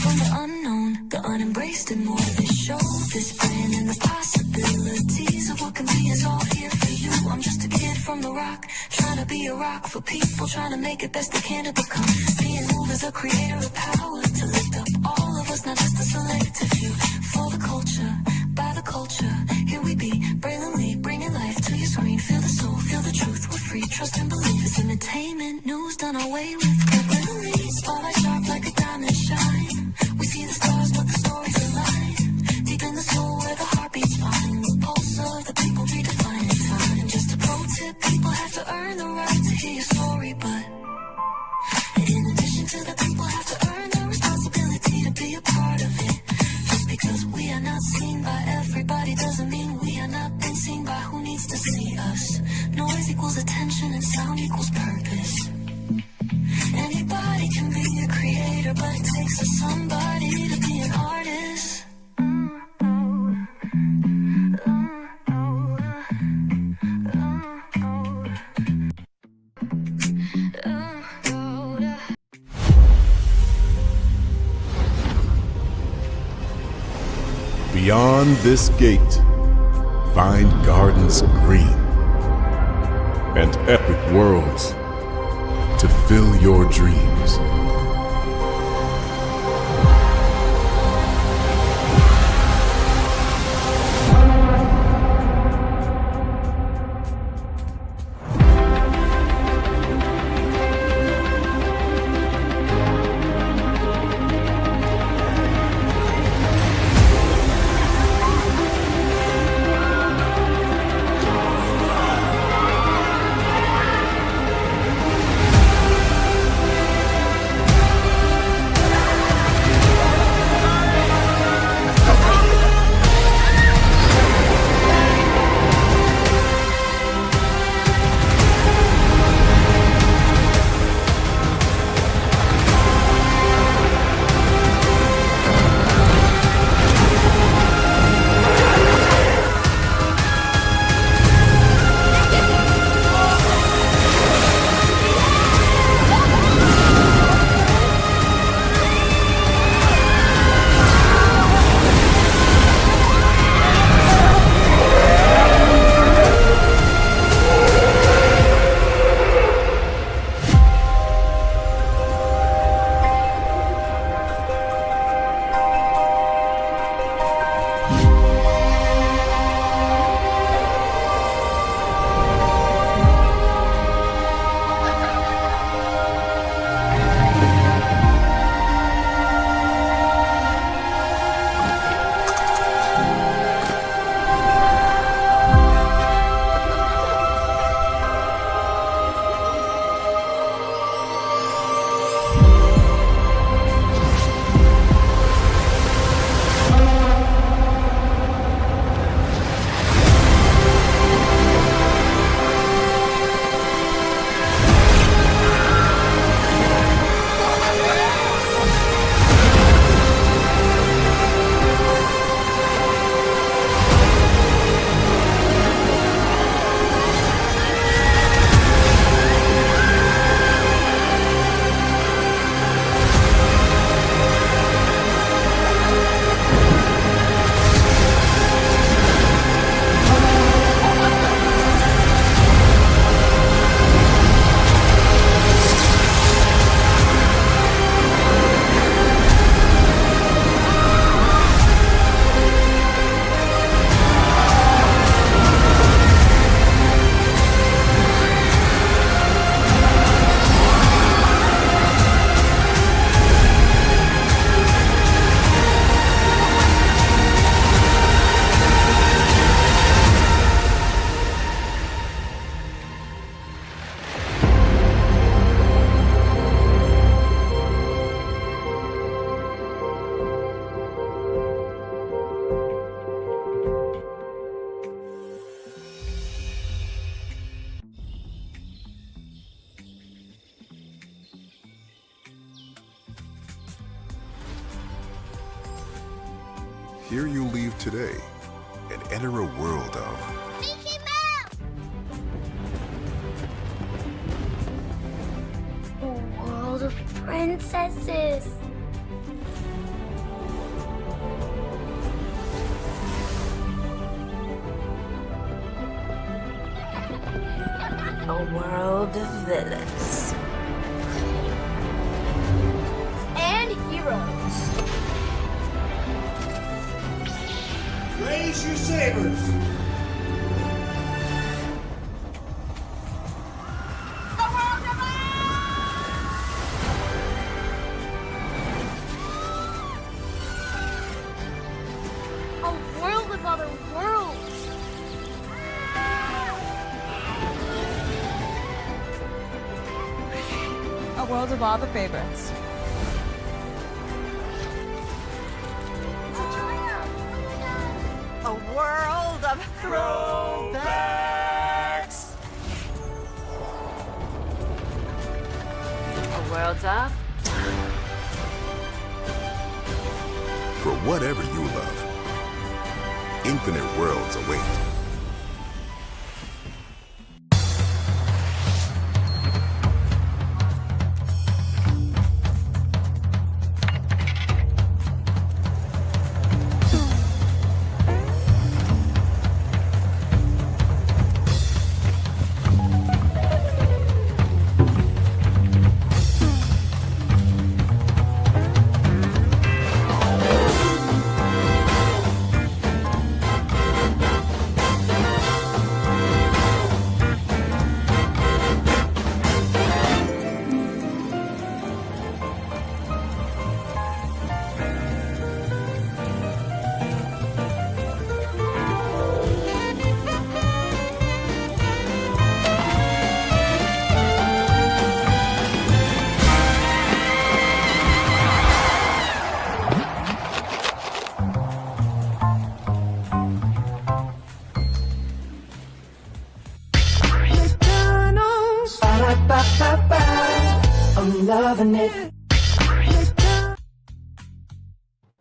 From the unknown, the unembraced and more. This show, this brand, and the possibilities of what can be is all here for you. I'm just a kid from the rock, trying to be a rock for people, trying to make it best they can to become. Being moved as a creator of power to lift up all of us, not just a selective few. For the culture, by the culture, here we be. Braylon Lee, bringing life to your screen. Feel the soul, feel the truth, we're free. Trust and believe it's entertainment, news done away with. Braylon Lee, spotlight sharp like a diamond shine. We see the stars, but the stories align. Deep in the soul where the heartbeats find. The pulse of the people redefining time. Just a pro tip, people have to earn the right to hear your story, but in addition to the people have to earn the responsibility to be a part of it. Just because we are not seen by everybody doesn't mean we are not been seen by who needs to see us. Noise equals attention and sound equals purpose. Anybody can be a creator, but it takes a somebody to be an artist. Beyond this gate, find gardens green and epic worlds to fill your dreams. Here you leave today and enter a world of Mickey Mouse! A world of princesses. A world of villains. And heroes. Raise your sabers! A world of other worlds. A world of all the favorites. A world of throwbacks. A world of for whatever you love. Infinite worlds await.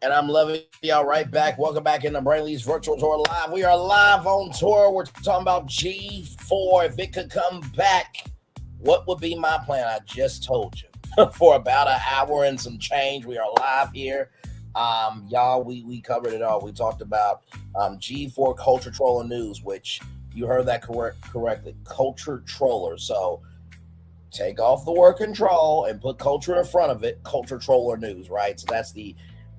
And I'm loving y'all right back. Welcome back into Braylon's Virtual Tour Live. We are live on tour. We're talking about G4. If it could come back, what would be my plan? I just told you. For about an hour and some change, we are live here. Y'all, we covered it all. We talked about G4 Culture Troller News, which you heard that correctly. Culture Troller. So take off the word control and put culture in front of it. Culture Troller News, right? So that's the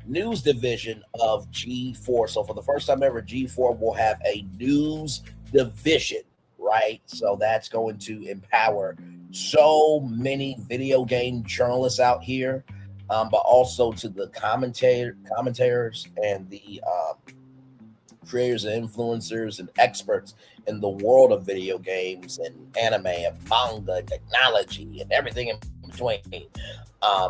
news division of G4. So for the first time ever, G4 will have a news division, right? So that's going to empower so many video game journalists out here, but also to the commentators and the creators and influencers and experts in the world of video games and anime and manga and technology and everything in between.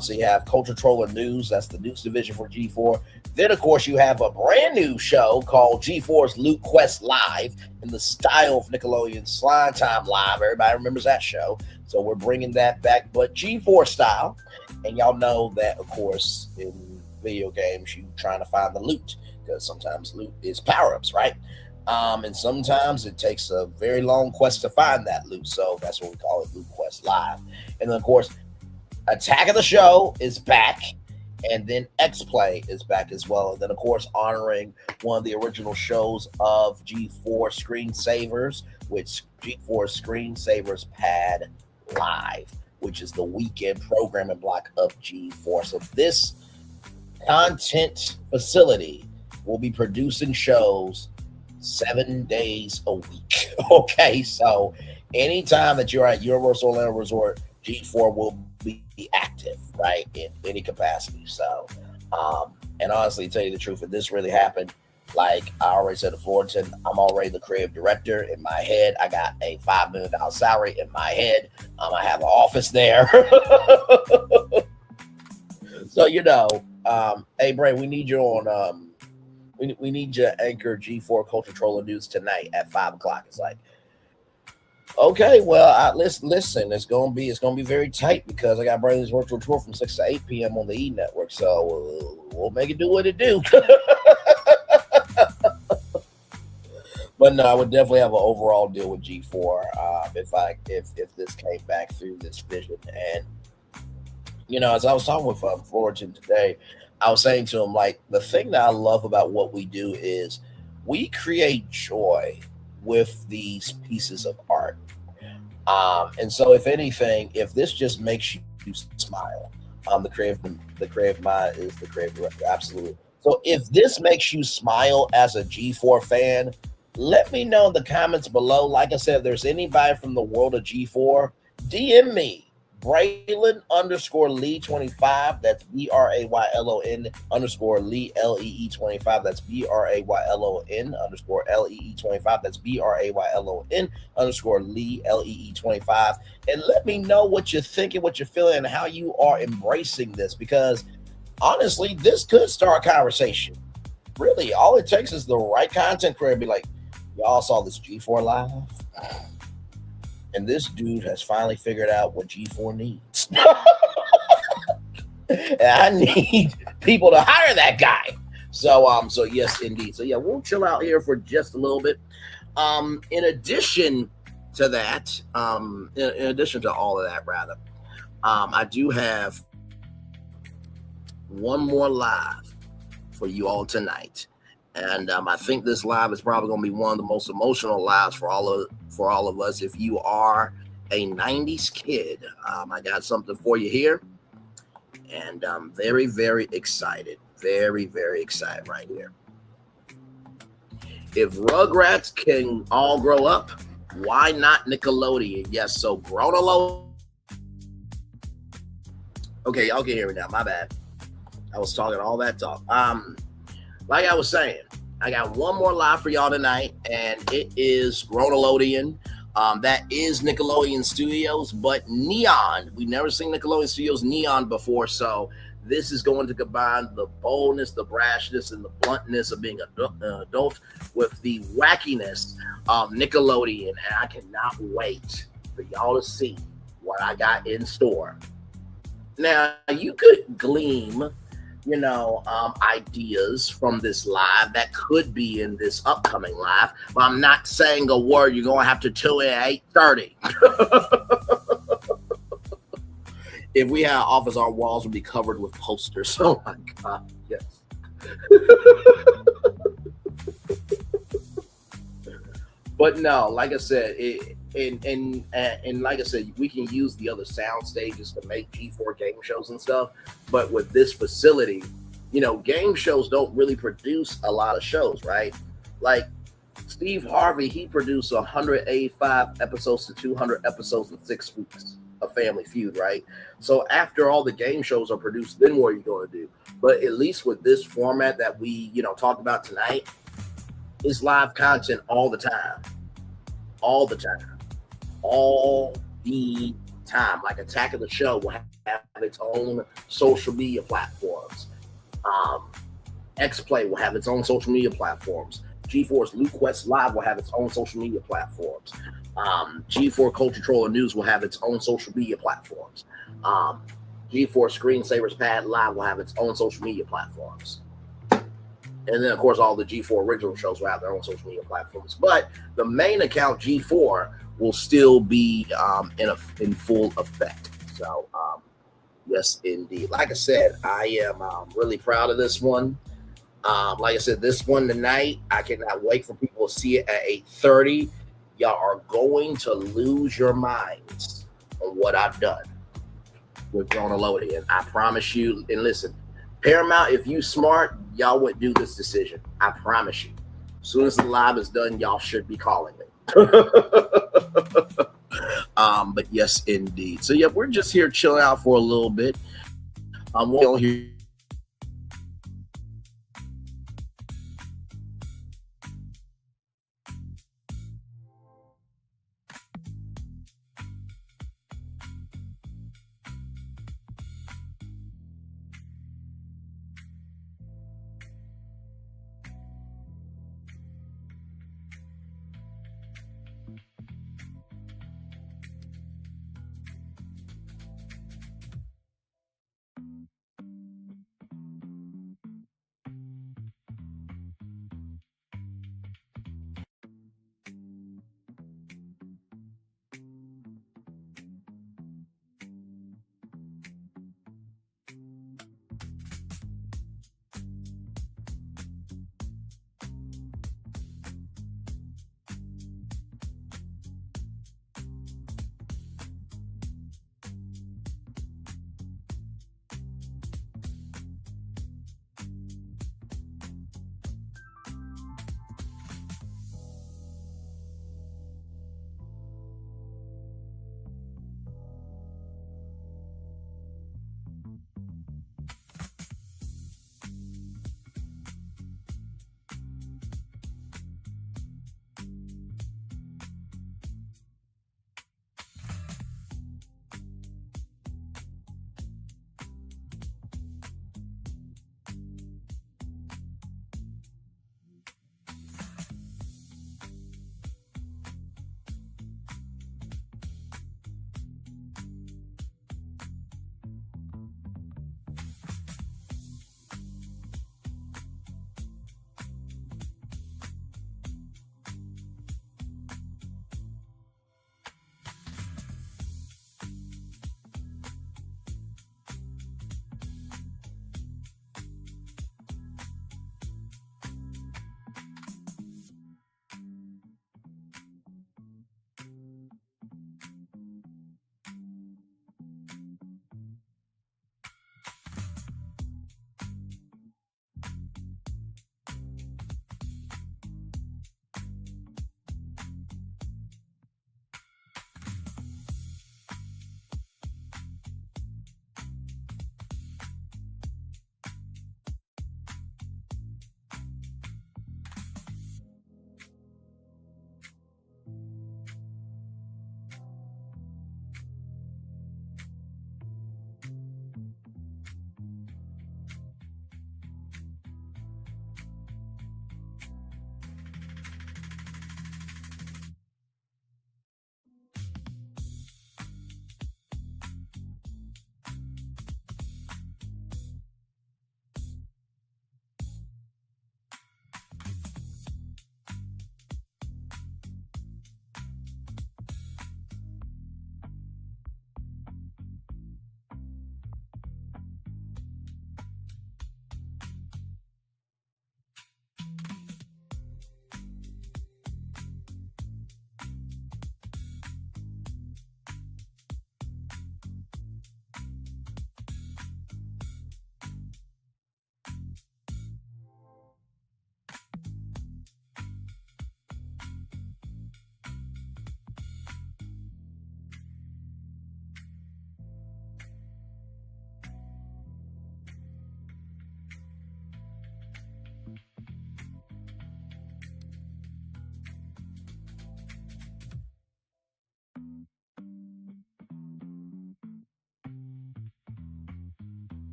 So you have Culture Troller News. That's the news division for G4. Then, of course, you have a brand new show called G4's Loot Quest Live in the style of Nickelodeon's Slime Time Live. Everybody remembers that show. So we're bringing that back, but G4 style. And y'all know that, of course, in video games, you're trying to find the loot because sometimes loot is power-ups, right? And sometimes it takes a very long quest to find that loot. So that's what we call it, Loot Quest Live. And then, of course, Attack of the Show is back, and then X-Play is back as well. And then, of course, honoring one of the original shows of G4 Screensavers, which G4 Screensavers Pad Live, which is the weekend programming block of G4. So this content facility will be producing shows 7 days a week. Okay, so anytime that you're at Universal Orlando Resort, G4 will be active, right, in any capacity. So, and honestly, to tell you the truth, if this really happened, like I already said to Fullerton, I'm already the creative director. In my head, I got a $5 million salary in my head. I have an office there. So, you know, hey, Bray, we need you on, we need you to anchor G4 Culture Troller News tonight at 5 o'clock. It's like, okay, well, listen, it's gonna be very tight because I got Braylon's Virtual Tour from 6 to 8 p.m. on the E Network, so we'll make it do what it do. But no, I would definitely have an overall deal with G4 if this came back through this vision. And you know, as I was talking with Fullerton today, I was saying to him, like, the thing that I love about what we do is we create joy with these pieces of art. And so if anything, if this just makes you smile, the creative mind is the creative director. Absolutely. So if this makes you smile as a G4 fan, let me know in the comments below. Like I said, if there's anybody from the world of G4, DM me. Braylon _Lee25. That's BRAYLON _Lee LEE25. That's BRAYLON _LEE25. That's BRAYLON _Lee LEE25. And let me know what you're thinking, what you're feeling, and how you are embracing this. Because honestly, this could start a conversation. Really, all it takes is the right content creator to be like, y'all saw this G4 live? And this dude has finally figured out what G4 needs. And I need people to hire that guy. So yes, indeed. So yeah, we'll chill out here for just a little bit. In addition to that, in addition to all of that, rather, I do have one more live for you all tonight. And I think this live is probably going to be one of the most emotional lives for all of us. If you are a 90s kid, I got something for you here. And I'm very, very excited. Very, very excited right here. If Rugrats can all grow up, why not Nickelodeon? Yes, so grown alone. Okay, y'all can hear me now. My bad. I was talking all that talk. Like I was saying, I got one more live for y'all tonight, and it is Nickelodeon. That is Nickelodeon Studios, but Neon. We've never seen Nickelodeon Studios Neon before, so this is going to combine the boldness, the brashness, and the bluntness of being an adult with the wackiness of Nickelodeon, and I cannot wait for y'all to see what I got in store. Now, you could glean ideas from this live that could be in this upcoming live. But I'm not saying a word. You're gonna have to tune in at 8:30. If we had an office, our walls would be covered with posters. Oh my God, yes. But no, like I said, and like I said, we can use the other sound stages to make G4 game shows and stuff. But with this facility, game shows don't really produce a lot of shows, right? Like Steve Harvey, he produced 185 episodes to 200 episodes in 6 weeks of Family Feud, right? So after all the game shows are produced, then what are you going to do? But at least with this format that we, talked about tonight, it's live content all the time. All the time. All the time. Like Attack of the Show will have its own social media platforms. X-Play will have its own social media platforms. G4's Luke Quest Live will have its own social media platforms. G4 Culture Troller News will have its own social media platforms. G4 Screensavers Pad Live will have its own social media platforms. And then, of course, all the G4 original shows will have their own social media platforms. But the main account, G4, will still be in full effect. So, yes, indeed. Like I said, I am really proud of this one. Like I said, this one tonight, I cannot wait for people to see it at 8:30. Y'all are going to lose your minds on what I've done with Nickelodeon. I promise you. And listen, Paramount, if you smart, y'all would do this decision. I promise you. As soon as the live is done, y'all should be calling me. But yes, indeed. So yeah, we're just here chilling out for a little bit. We'll hear.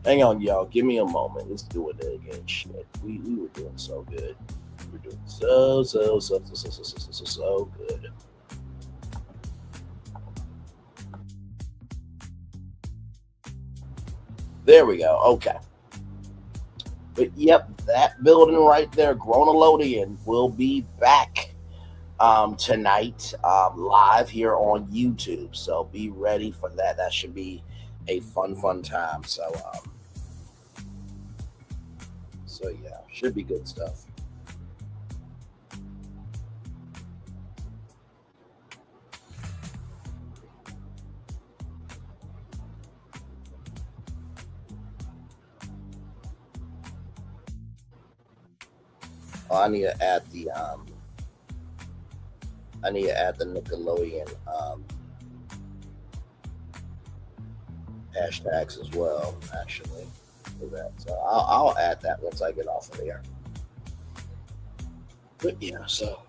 Hang on, y'all. Give me a moment. Let's do it again. Shit, we were doing so good. We were doing so good. There we go. Okay. But yep, that building right there, Nickelodeon, will be back tonight live here on YouTube. So be ready for that. That should be a fun time. So yeah, should be good stuff. Oh, I need to add the Nickelodeon hashtags as well, actually, for that. So I'll add that once I get off of there. But yeah, so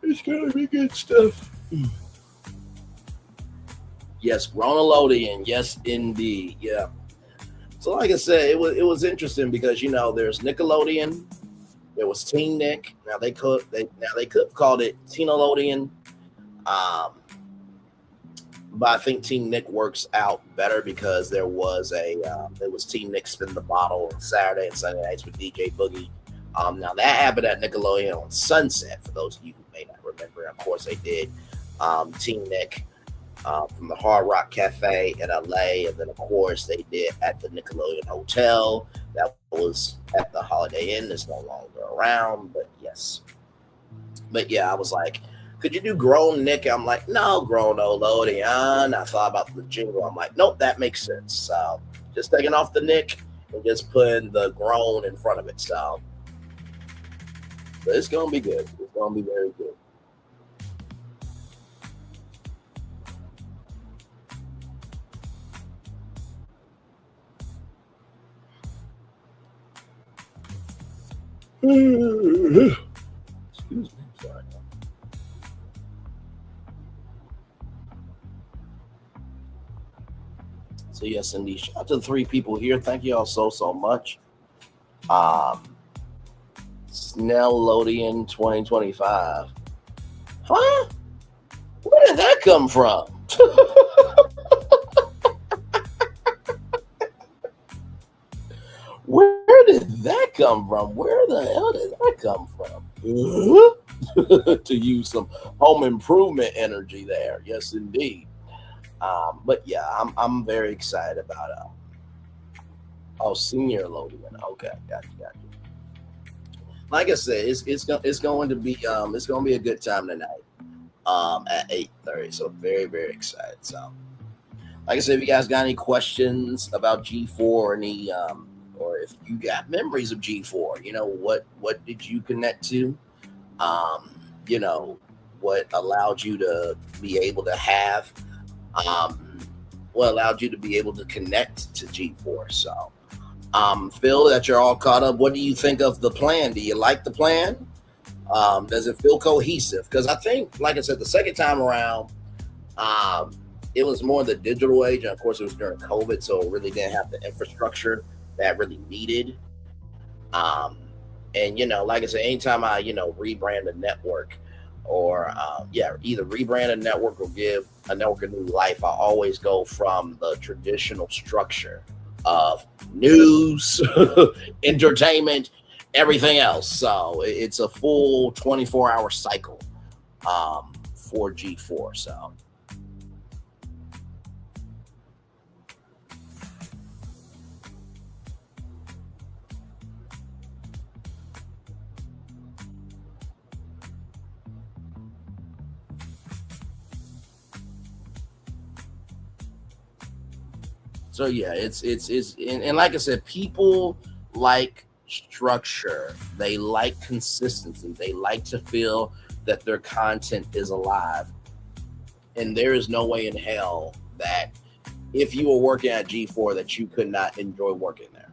it's gonna be good stuff. Yes, Nickelodeon, yes indeed, yeah. So like I said, it was interesting because there's Nickelodeon, there was Teen Nick. Now they could have called it Teenolodeon, but I think Teen Nick works out better because there was Teen Nick Spin the Bottle on Saturday and Sunday nights with DJ Boogie. Now that happened at Nickelodeon on Sunset. For those of you who may not remember, of course they did. Teen Nick from the Hard Rock Cafe in LA, and then of course they did at the Nickelodeon Hotel. That was at the Holiday Inn. It's no longer around, but yes. But yeah, I was like, could you do Grown Nick? I'm like, no, Grown Nickelodeon. I thought about the jingle. I'm like, nope, that makes sense. So just taking off the Nick and just putting the Grown in front of it. So it's gonna be good. It's gonna be very good. Excuse me, sorry. So yes, indeed. Shout out to the 3 people here. Thank you all so much. Snellodian 2025. Huh? Where did that come from? Where did that come from? Where the hell did that come from? To use some home improvement energy there. Yes, indeed. But yeah, I'm very excited about Senior Lodian. Okay, got you. Like I said, it's going to be a good time tonight. At 8:30. So very, very excited. So like I said, if you guys got any questions about G4 or any or if you got memories of G4, what did you connect to? What allowed you to be able to have, what allowed you to be able to connect to G4. So, Phil, that you're all caught up, what do you think of the plan? Do you like the plan? Does it feel cohesive? Because I think, like I said, the second time around, it was more the digital age. And of course, it was during COVID, so it really didn't have the infrastructure that really needed. And like I said, anytime I rebrand a network or either rebrand a network or give a network a new life, I always go from the traditional structure of news, entertainment, everything else. So it's a full 24-hour cycle for G4. So yeah, it's and like I said, people like structure. They like consistency. They like to feel that their content is alive. And there is no way in hell that if you were working at G4 that you could not enjoy working there.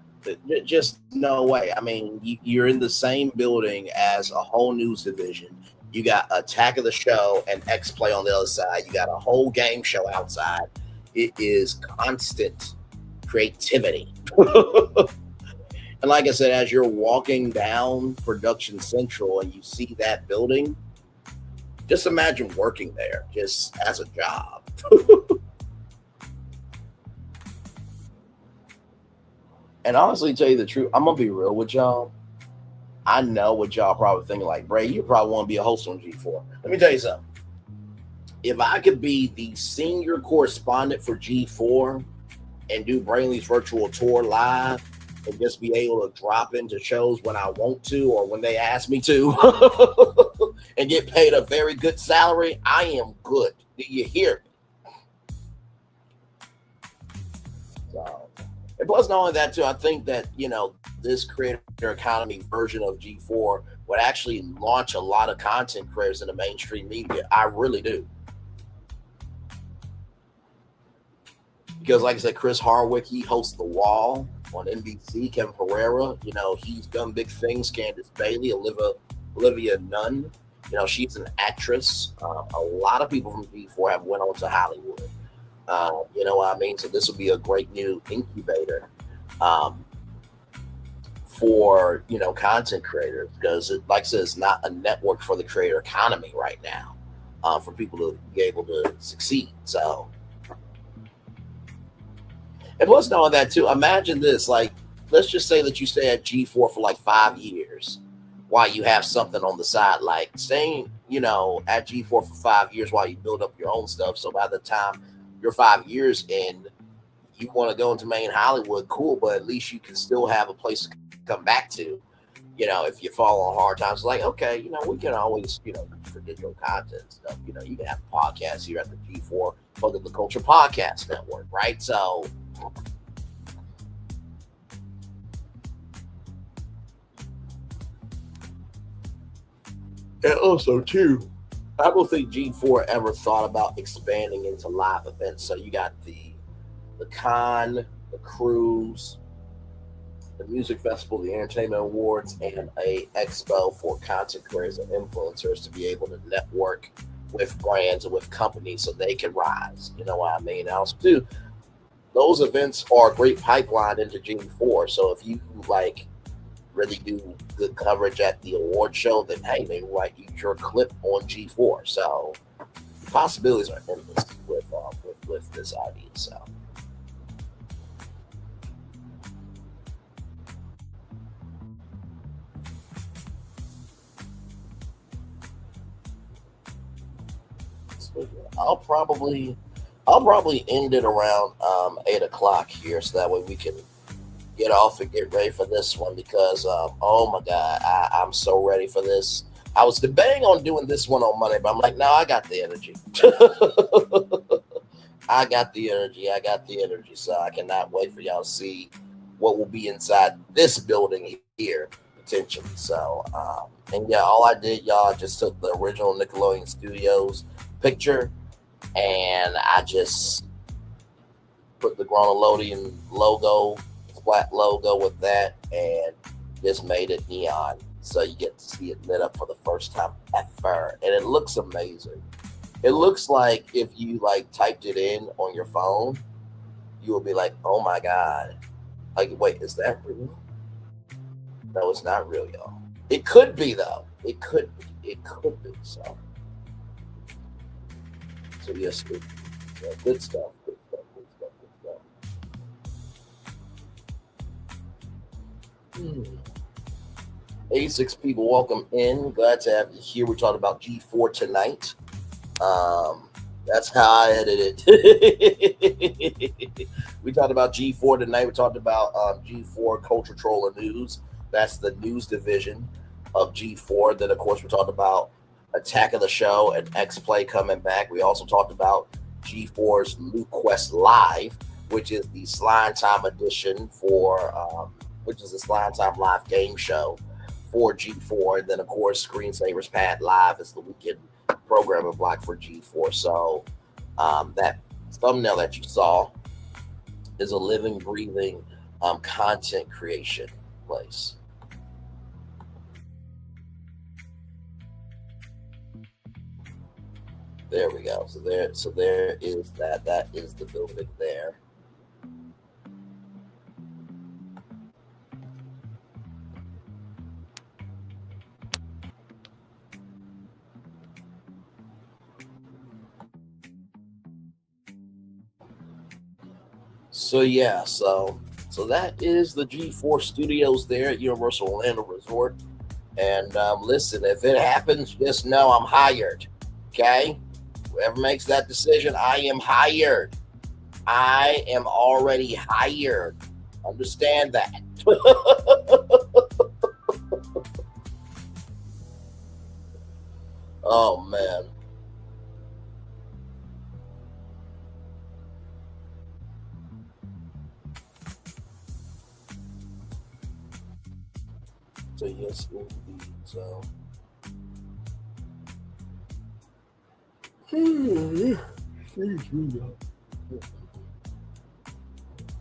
Just no way. I mean, you're in the same building as a whole news division. You got Attack of the Show and X-Play on the other side. You got a whole game show outside. It is constant creativity. And like I said, as you're walking down Production Central and you see that building, just imagine working there just as a job. And honestly, tell you the truth, I'm gonna be real with y'all. I know what y'all probably thinking, like, Bray, you probably want to be a host on G4. Let me tell you something. If I could be the senior correspondent for G4 and do Braylon's virtual tour live and just be able to drop into shows when I want to or when they ask me to and get paid a very good salary, I am good. Do you hear me? So, and plus, not only that, too, I think that, you know, this creator economy version of G4 would actually launch a lot of content creators in the mainstream media. I really do. Because, like I said, Chris Hardwick, he hosts The Wall on NBC. Kevin Pereira, you know, he's done big things. Candace Bailey, Olivia Nunn, you know, she's an actress. A lot of people from G4 have went on to Hollywood. You know what I mean? So this will be a great new incubator for, you know, content creators, because like I said, it's not a network for the creator economy right now for people to be able to succeed. So, and plus knowing that too, imagine this, like, let's just say that you stay at G4 for like 5 years while you have something on the side, like staying, you know, at G4 for 5 years while you build up your own stuff. So by the time you're 5 years in, you want to go into main Hollywood, cool, but at least you can still have a place to come back to, you know, if you fall on hard times. Like, okay, you know, we can always, you know, for digital content stuff, you know, you can have podcasts here at the G4 Plug of the Culture Podcast Network, right? So, and also too, I don't think G4 ever thought about expanding into live events. So you got the con, the cruise, the music festival, the entertainment awards, and a expo for content creators and influencers to be able to network with brands and with companies so they can rise. You know what I mean? Also too, those events are a great pipeline into G4. So if you like really do good coverage at the award show, then hey, maybe like use your clip on G4. So the possibilities are endless with this idea. So. I'll probably end it around 8 o'clock here, so that way we can get off and get ready for this one, because oh my god, I'm so ready for this. I was debating on doing this one on Monday, but I'm like, no, I got the energy. I got the energy, so I cannot wait for y'all to see what will be inside this building here potentially. So and yeah, all I did, y'all, I just took the original Nickelodeon Studios picture and I just put the Nickelodeon logo, flat logo with that, and just made it neon, so you get to see it lit up for the first time ever, and it looks amazing. It looks like if you like typed it in on your phone, you will be like, oh my god, like, wait, is that real? No, it's not real, y'all. It could be though. It could be. So yes, good stuff. Good stuff. 86 people, welcome in. Glad to have you here. We're talking about G4 tonight. That's how I edited it. We talked about G4 tonight. We talked about G4 Culture Troller News. That's the news division of G4. Then, of course, we talked about Attack of the Show and X-Play coming back. We also talked about G4's Loot Quest Live, which is the Slime Time edition for, which is the Slime Time live game show for G4. And then, of course, Screensavers Pad Live is the weekend programming block for G4. So that thumbnail that you saw is a living, breathing content creation place. There we go. So there is that. That is the building there. So yeah, so that is the G4 Studios there at Universal Orlando Resort. And listen, if it happens, just know I'm hired. Okay, whoever makes that decision, I am hired. I am already hired. Understand that. Oh man. So yes, indeed. So.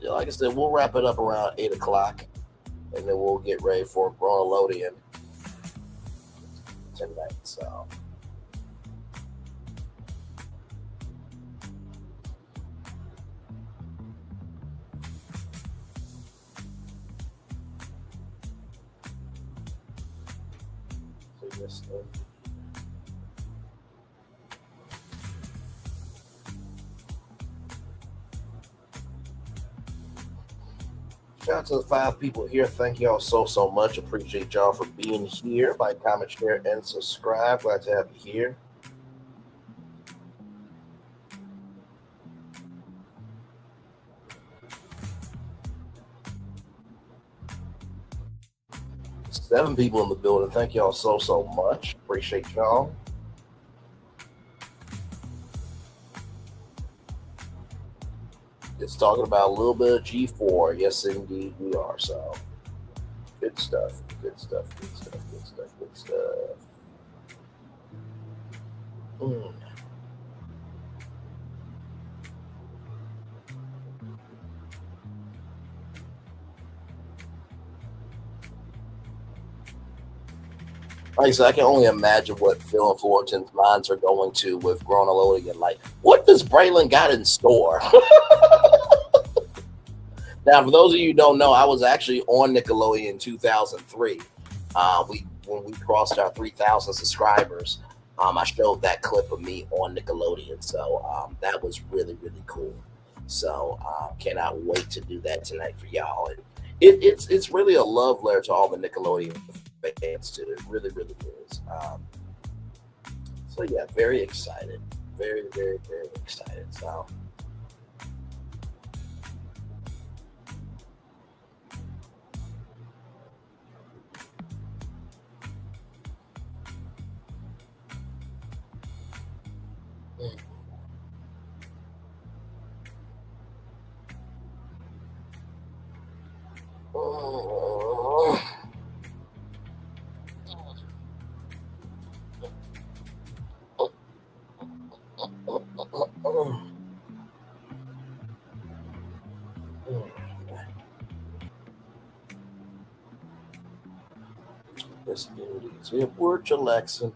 Yeah, like I said, we'll wrap it up around 8 o'clock, and then we'll get ready for Nickelodeon tonight. So. Yes, shout out to the 5 people here. Thank y'all so much. Appreciate y'all for being here. Like, comment, share, and subscribe. Glad to have you here. Seven people in the building. Thank y'all so much. Appreciate y'all. It's talking about a little bit of G4. Yes, indeed, we are. So, good stuff. Good stuff. Good stuff. Good stuff. Good stuff. Like I said, I can only imagine what Phil and Fullerton's minds are going to with Nickelodeon. Like, what does Braylon got in store? Now, for those of you who don't know, I was actually on Nickelodeon in 2003. When we crossed our 3,000 subscribers, I showed that clip of me on Nickelodeon. So that was really cool. So cannot wait to do that tonight for y'all. And it's really a love letter to all the Nickelodeon fans too. It really is. So yeah, very excited. Very excited. So. Yes, indeed. So we have word to Alexa.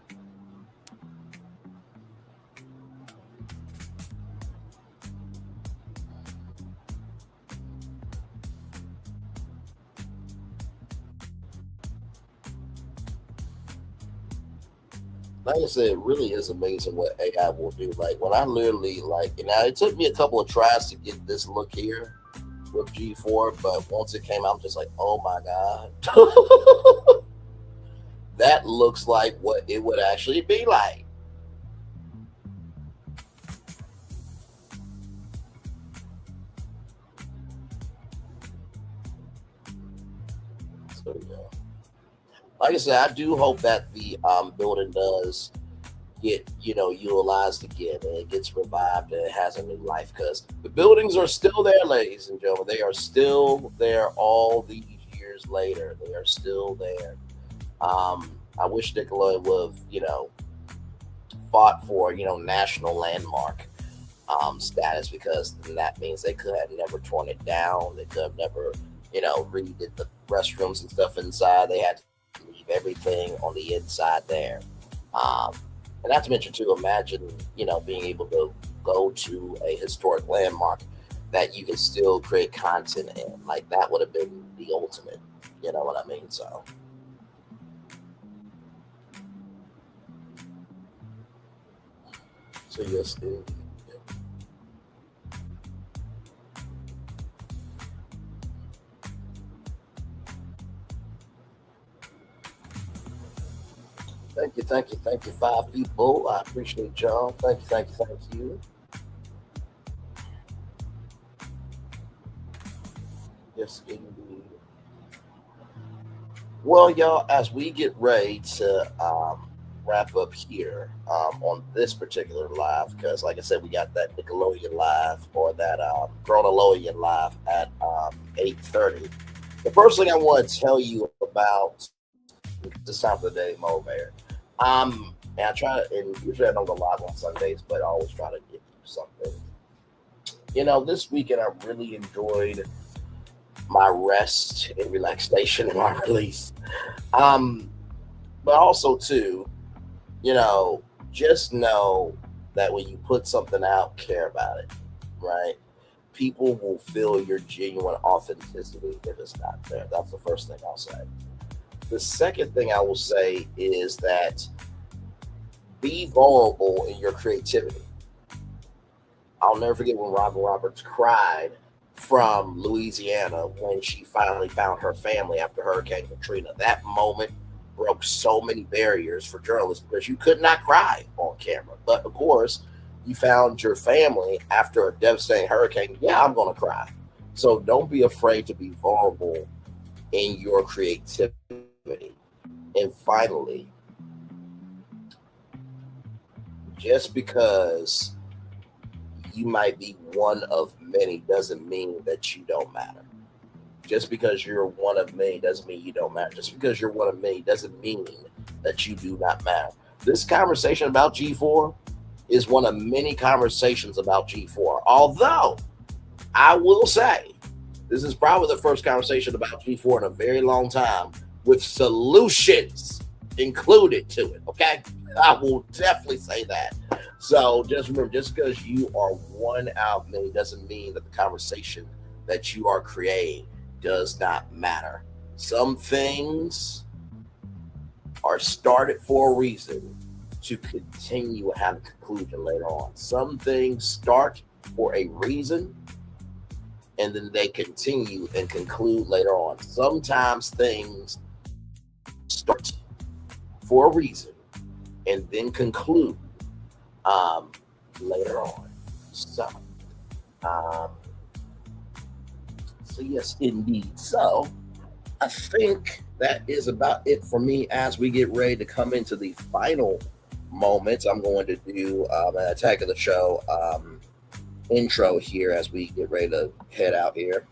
Like I said, it really is amazing what AI will do. Like when I literally it took me a couple of tries to get this look here with G4, but once it came out, I'm just like, oh my god, that looks like what it would actually be like. So yeah. Like I said, I do hope that the building does get utilized again and it gets revived and it has a new life, because the buildings are still there, ladies and gentlemen. They are still there all these years later. They are still there. I wish Nickelodeon would have fought for national landmark status, because then that means they could have never torn it down. They could have never redid the restrooms and stuff inside. They had to leave everything on the inside there. And not to mention too, imagine, being able to go to a historic landmark that you can still create content in. Like that would have been the ultimate, you know what I mean? So yes, indeed. Thank you, 5 people. I appreciate y'all. Thank you. Yes, indeed. Well, y'all, as we get ready to wrap up here on this particular live, because like I said, we got that Nickelodeon live or that Chronologian live at 8:30. The first thing I want to tell you about this time for the Daily Motivator. And I try to, and usually I don't go live on Sundays, but I always try to get something. This weekend I really enjoyed my rest and relaxation and my release. But also too, just know that when you put something out, care about it, right? People will feel your genuine authenticity if it's not there. That's the first thing I'll say. The second thing I will say is that be vulnerable in your creativity. I'll never forget when Robin Roberts cried from Louisiana when she finally found her family after Hurricane Katrina. That moment broke so many barriers for journalists because you could not cry on camera. But of course, you found your family after a devastating hurricane. Yeah, I'm going to cry. So don't be afraid to be vulnerable in your creativity. And finally, just because you might be one of many doesn't mean that you don't matter. Just because you're one of many doesn't mean you don't matter. Just because you're one of many doesn't mean that you do not matter. This conversation about G4 is one of many conversations about G4. Although, I will say, this is probably the first conversation about G4 in a very long time with solutions included to it, okay? I will definitely say that. So just remember, just because you are one out of many doesn't mean that the conversation that you are creating does not matter. Some things are started for a reason to continue and have a conclusion later on. Some things start for a reason and then they continue and conclude later on. Sometimes things start for a reason and then conclude later on. So yes, indeed. So I think that is about it for me as we get ready to come into the final moments. I'm going to do an Attack of the Show intro here as we get ready to head out here.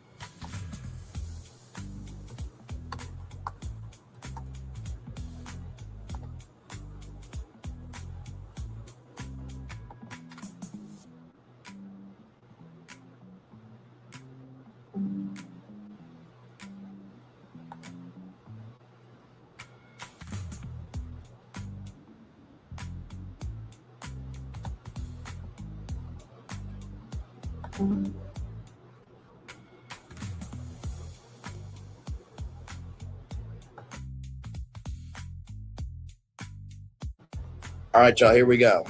All right, y'all, here we go.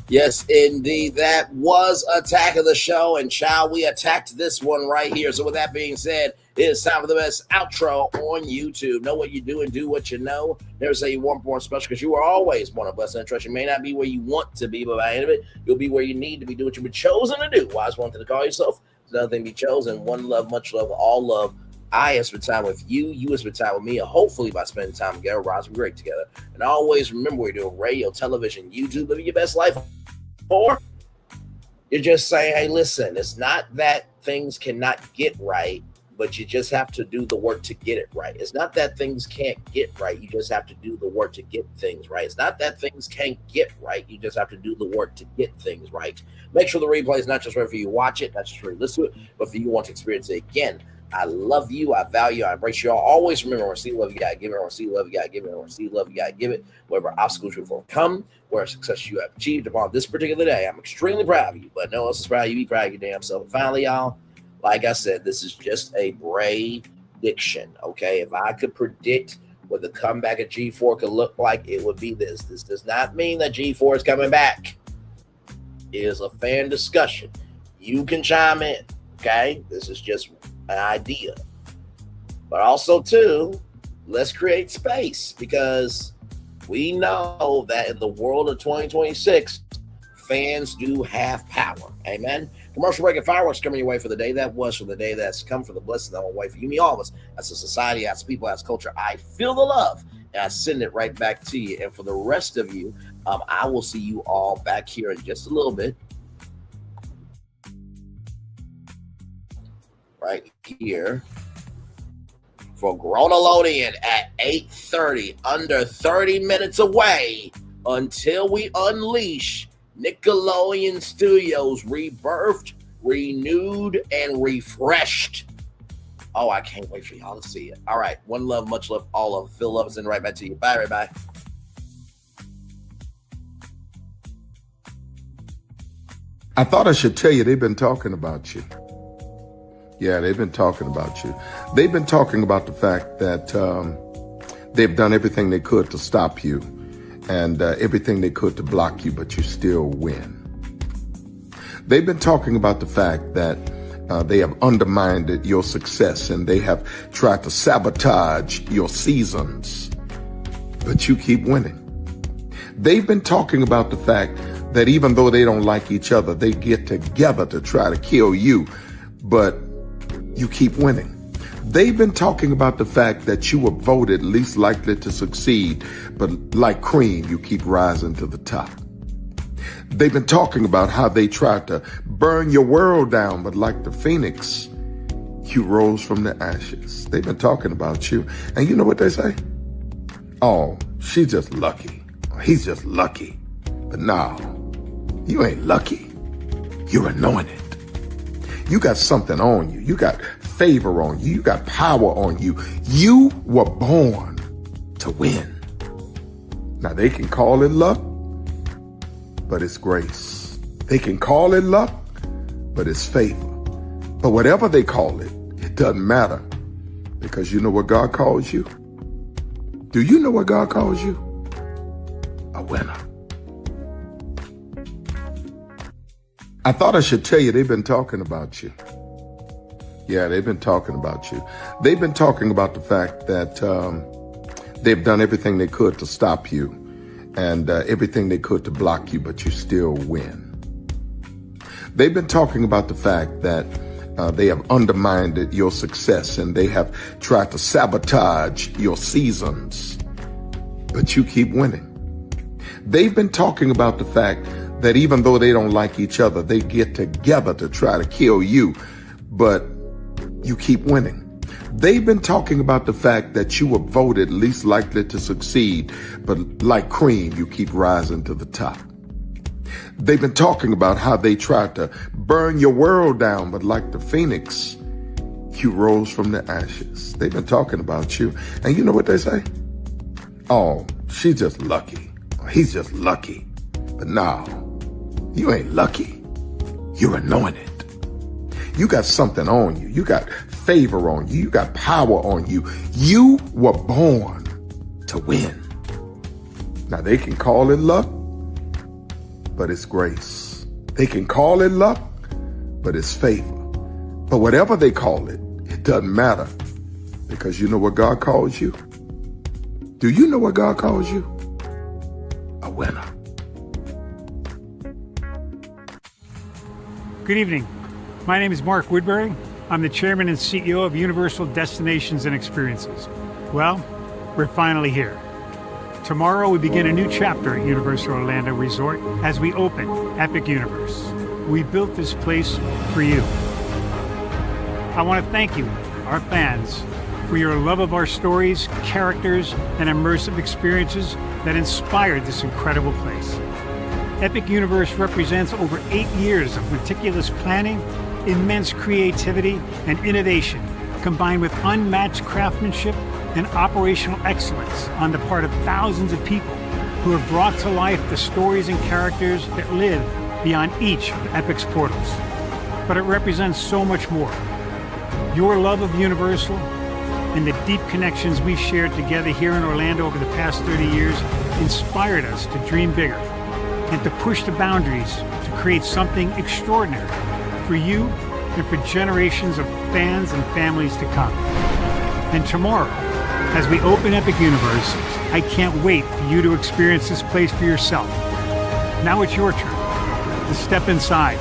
Yes, indeed. That was Attack of the Show, and shall we attack this one right here? So with that being said, it's time for the best outro on YouTube. Know what you do and do what you know. Never say you weren't born special because you are always born a blessing and trust. You may not be where you want to be, but by the end of it, you'll be where you need to be. Do what you've been chosen to do. Wise one to call yourself. It's another thing to be chosen. One love, much love, all love. I have spent time with you. You have spent time with me. And hopefully by spending time together, rise and great together. And always remember we're doing radio, television, YouTube, living your best life. Or you're just saying, hey, listen, it's not that things cannot get right, but you just have to do the work to get it right. It's not that things can't get right. You just have to do the work to get things right. It's not that things can't get right. You just have to do the work to get things right. Make sure the replay is not just right for you to watch it, not just for you to listen to it, but for you to want to experience it again. I love you. I value you. I embrace you all. Always remember, when see love, you got to give it. When see love, you got to give it. When see love, you got to give it. Whatever obstacles you've overcome, whatever success you have achieved upon this particular day, I'm extremely proud of you. But no one else is proud of you. Be proud of your damn self. And finally, y'all, like I said, this is just a prediction, okay? If I could predict what the comeback of G4 could look like, it would be this. This does not mean that G4 is coming back. It is a fan discussion. You can chime in, okay? This is just an idea. But also, too, let's create space, because we know that in the world of 2026, fans do have power. Amen. Commercial break and fireworks coming your way for the day that was, for the day that's come, for the blessing that will wait for you, me, all of us, as a society, as people, as culture. I feel the love, and I send it right back to you. And for the rest of you, I will see you all back here in just a little bit. Right here for Nickelodeon at 8:30, under 30 minutes away until we unleash Nickelodeon Studios, rebirthed, renewed, and refreshed. Oh, I can't wait for y'all to see it. All right, one love, much love, all love. Phil Love is in right back to you. Bye, everybody. I thought I should tell you, they've been talking about you. Yeah, they've been talking about you. They've been talking about the fact that they've done everything they could to stop you and everything they could to block you, but you still win. They've been talking about the fact that they have undermined your success and they have tried to sabotage your seasons, but you keep winning. They've been talking about the fact that even though they don't like each other, they get together to try to kill you, but you keep winning. They've been talking about the fact that you were voted least likely to succeed, but like cream, you keep rising to the top. They've been talking about how they tried to burn your world down, but like the phoenix, you rose from the ashes. They've been talking about you. And you know what they say? Oh, she's just lucky. He's just lucky. But no, you ain't lucky. You're anointed. You got something on you. You got favor on you. You got power on you. You were born to win. Now, they can call it luck, but it's grace. They can call it luck, but it's favor. But whatever they call it, it doesn't matter, because you know what God calls you? Do you know what God calls you? A winner. I thought I should tell you, they've been talking about you. Yeah, they've been talking about you. They've been talking about the fact that they've done everything they could to stop you and everything they could to block you, but you still win. They've been talking about the fact that they have undermined your success and they have tried to sabotage your seasons, but you keep winning. They've been talking about the fact that even though they don't like each other, they get together to try to kill you, but you keep winning. They've been talking about the fact that you were voted least likely to succeed, but like cream, you keep rising to the top. They've been talking about how they tried to burn your world down, but like the phoenix, you rose from the ashes. They've been talking about you. And you know what they say? Oh, she's just lucky. He's just lucky. But no, you ain't lucky. You're anointed. You got something on you. You got favor on you. You got power on you. You were born to win. Now, they can call it luck, but it's grace. They can call it luck, but it's favor. But whatever they call it, it doesn't matter, because you know what God calls you? Do you know what God calls you? A winner. Good evening. My name is Mark Woodbury. I'm the chairman and CEO of Universal Destinations and Experiences. Well, we're finally here. Tomorrow we begin a new chapter at Universal Orlando Resort as we open Epic Universe. We built this place for you. I want to thank you, our fans, for your love of our stories, characters, and immersive experiences that inspired this incredible place. Epic Universe represents over 8 years of meticulous planning, immense creativity, and innovation, combined with unmatched craftsmanship and operational excellence on the part of thousands of people who have brought to life the stories and characters that live beyond each of Epic's portals. But it represents so much more. Your love of Universal and the deep connections we've shared together here in Orlando over the past 30 years inspired us to dream bigger and to push the boundaries to create something extraordinary for you and for generations of fans and families to come. And tomorrow, as we open Epic Universe, I can't wait for you to experience this place for yourself. Now it's your turn to step inside,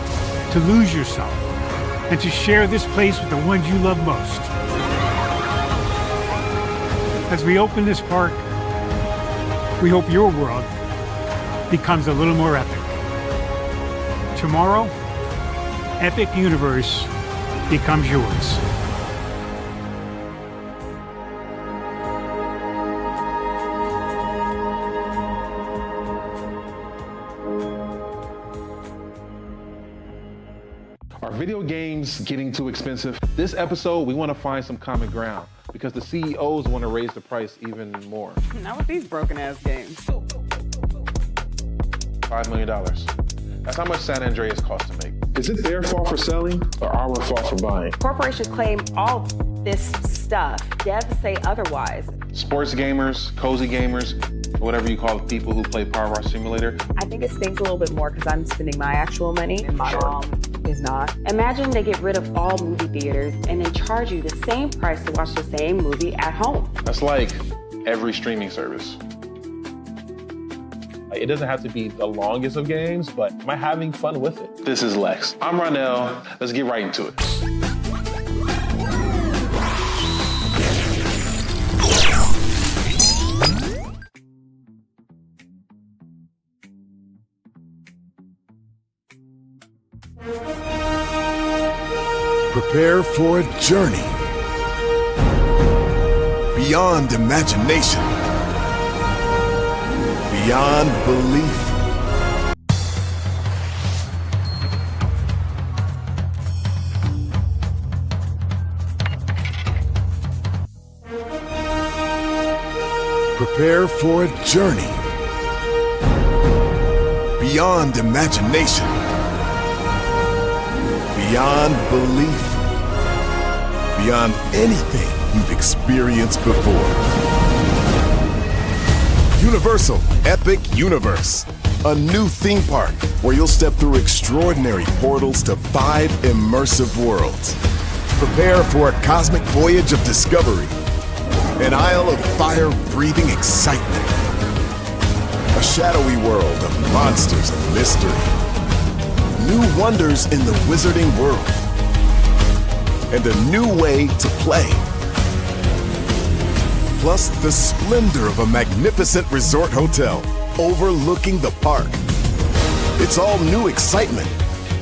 to lose yourself, and to share this place with the ones you love most. As we open this park, we hope your world becomes a little more epic. Tomorrow, Epic Universe becomes yours. Are video games getting too expensive? This episode, we want to find some common ground because the CEOs want to raise the price even more. Not with these broken ass games. $5 million. That's how much San Andreas costs to make. Is it their fault for selling or our fault for buying? Corporations claim all this stuff. Devs say otherwise. Sports gamers, cozy gamers, whatever you call the people who play Power Wash Simulator. I think it stings a little bit more because I'm spending my actual money and my mom is not. Imagine they get rid of all movie theaters and then charge you the same price to watch the same movie at home. That's like every streaming service. It doesn't have to be the longest of games, but am I having fun with it? This is Lex. I'm Ronell. Let's get right into it. Prepare for a journey beyond imagination, beyond belief. Prepare for a journey beyond imagination, beyond belief, beyond anything you've experienced before. Universal Epic Universe, a new theme park where you'll step through extraordinary portals to 5 immersive worlds. Prepare for a cosmic voyage of discovery, an isle of fire-breathing excitement, a shadowy world of monsters and mystery, new wonders in the wizarding world, and a new way to play. Plus the splendor of a magnificent resort hotel overlooking the park. It's all new excitement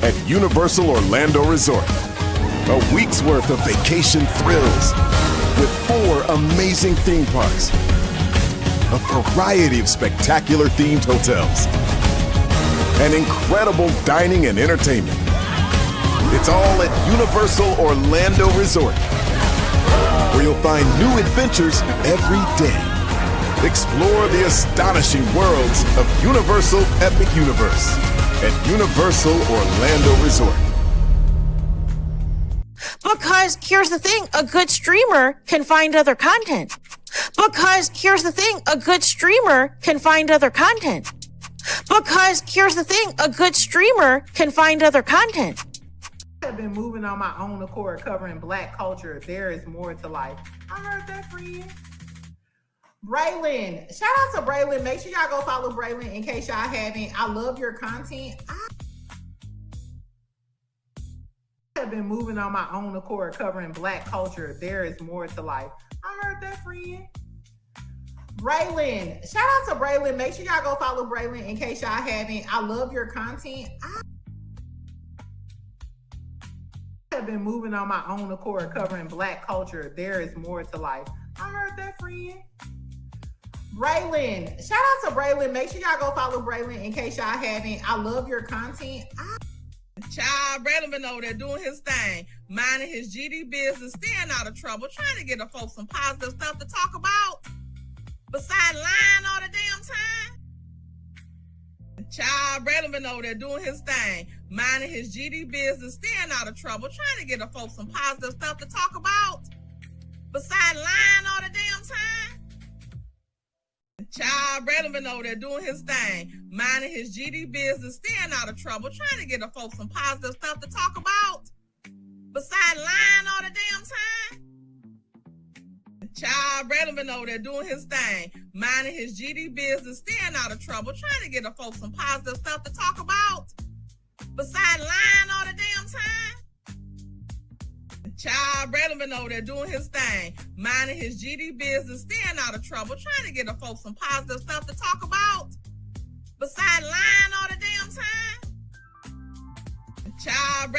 at Universal Orlando Resort. A week's worth of vacation thrills with 4 amazing theme parks, a variety of spectacular themed hotels, and incredible dining and entertainment. It's all at Universal Orlando Resort, where you'll find new adventures every day. Explore the astonishing worlds of Universal Epic Universe at Universal Orlando Resort. Because here's the thing, a good streamer can find other content. Because here's the thing, a good streamer can find other content. Because here's the thing, a good streamer can find other content. I've been moving on my own accord, covering Black culture. There is more to life. I heard that, friend. Braylon, shout out to Braylon. Make sure y'all go follow Braylon in case y'all haven't. I love your content. I have been moving on my own accord, covering Black culture. There is more to life. I heard that, friend. Braylon, shout out to Braylon. Make sure y'all go follow Braylon in case y'all haven't. I love your content. I have been moving on my own accord, covering Black culture. There is more to life. I heard that, friend. Braylon, shout out to Braylon. Make sure y'all go follow Braylon in case y'all haven't. I love your content. Child, Braylon been over there doing his thing, minding his GD business, staying out of trouble, trying to get the folks some positive stuff to talk about. Besides lying all the damn time. Child, Braylon been over there doing his thing, minding his GD business, staying out of trouble, trying to get the folks some positive stuff to talk about. Besides lying all the damn time. Child, Braylon been over there doing his thing, minding his GD business, staying out of trouble, trying to get the folks some positive stuff to talk about. Besides lying all the damn time. Child, Braylon been over there doing his thing, minding his GD business, staying out of trouble, trying to get the folks some positive stuff to talk about. Besides lying all the damn time. Child, Braylon been over there doing his thing, minding his GD business, staying out of trouble, trying to get the folks some positive stuff to talk about. Besides lying all the damn time. Child,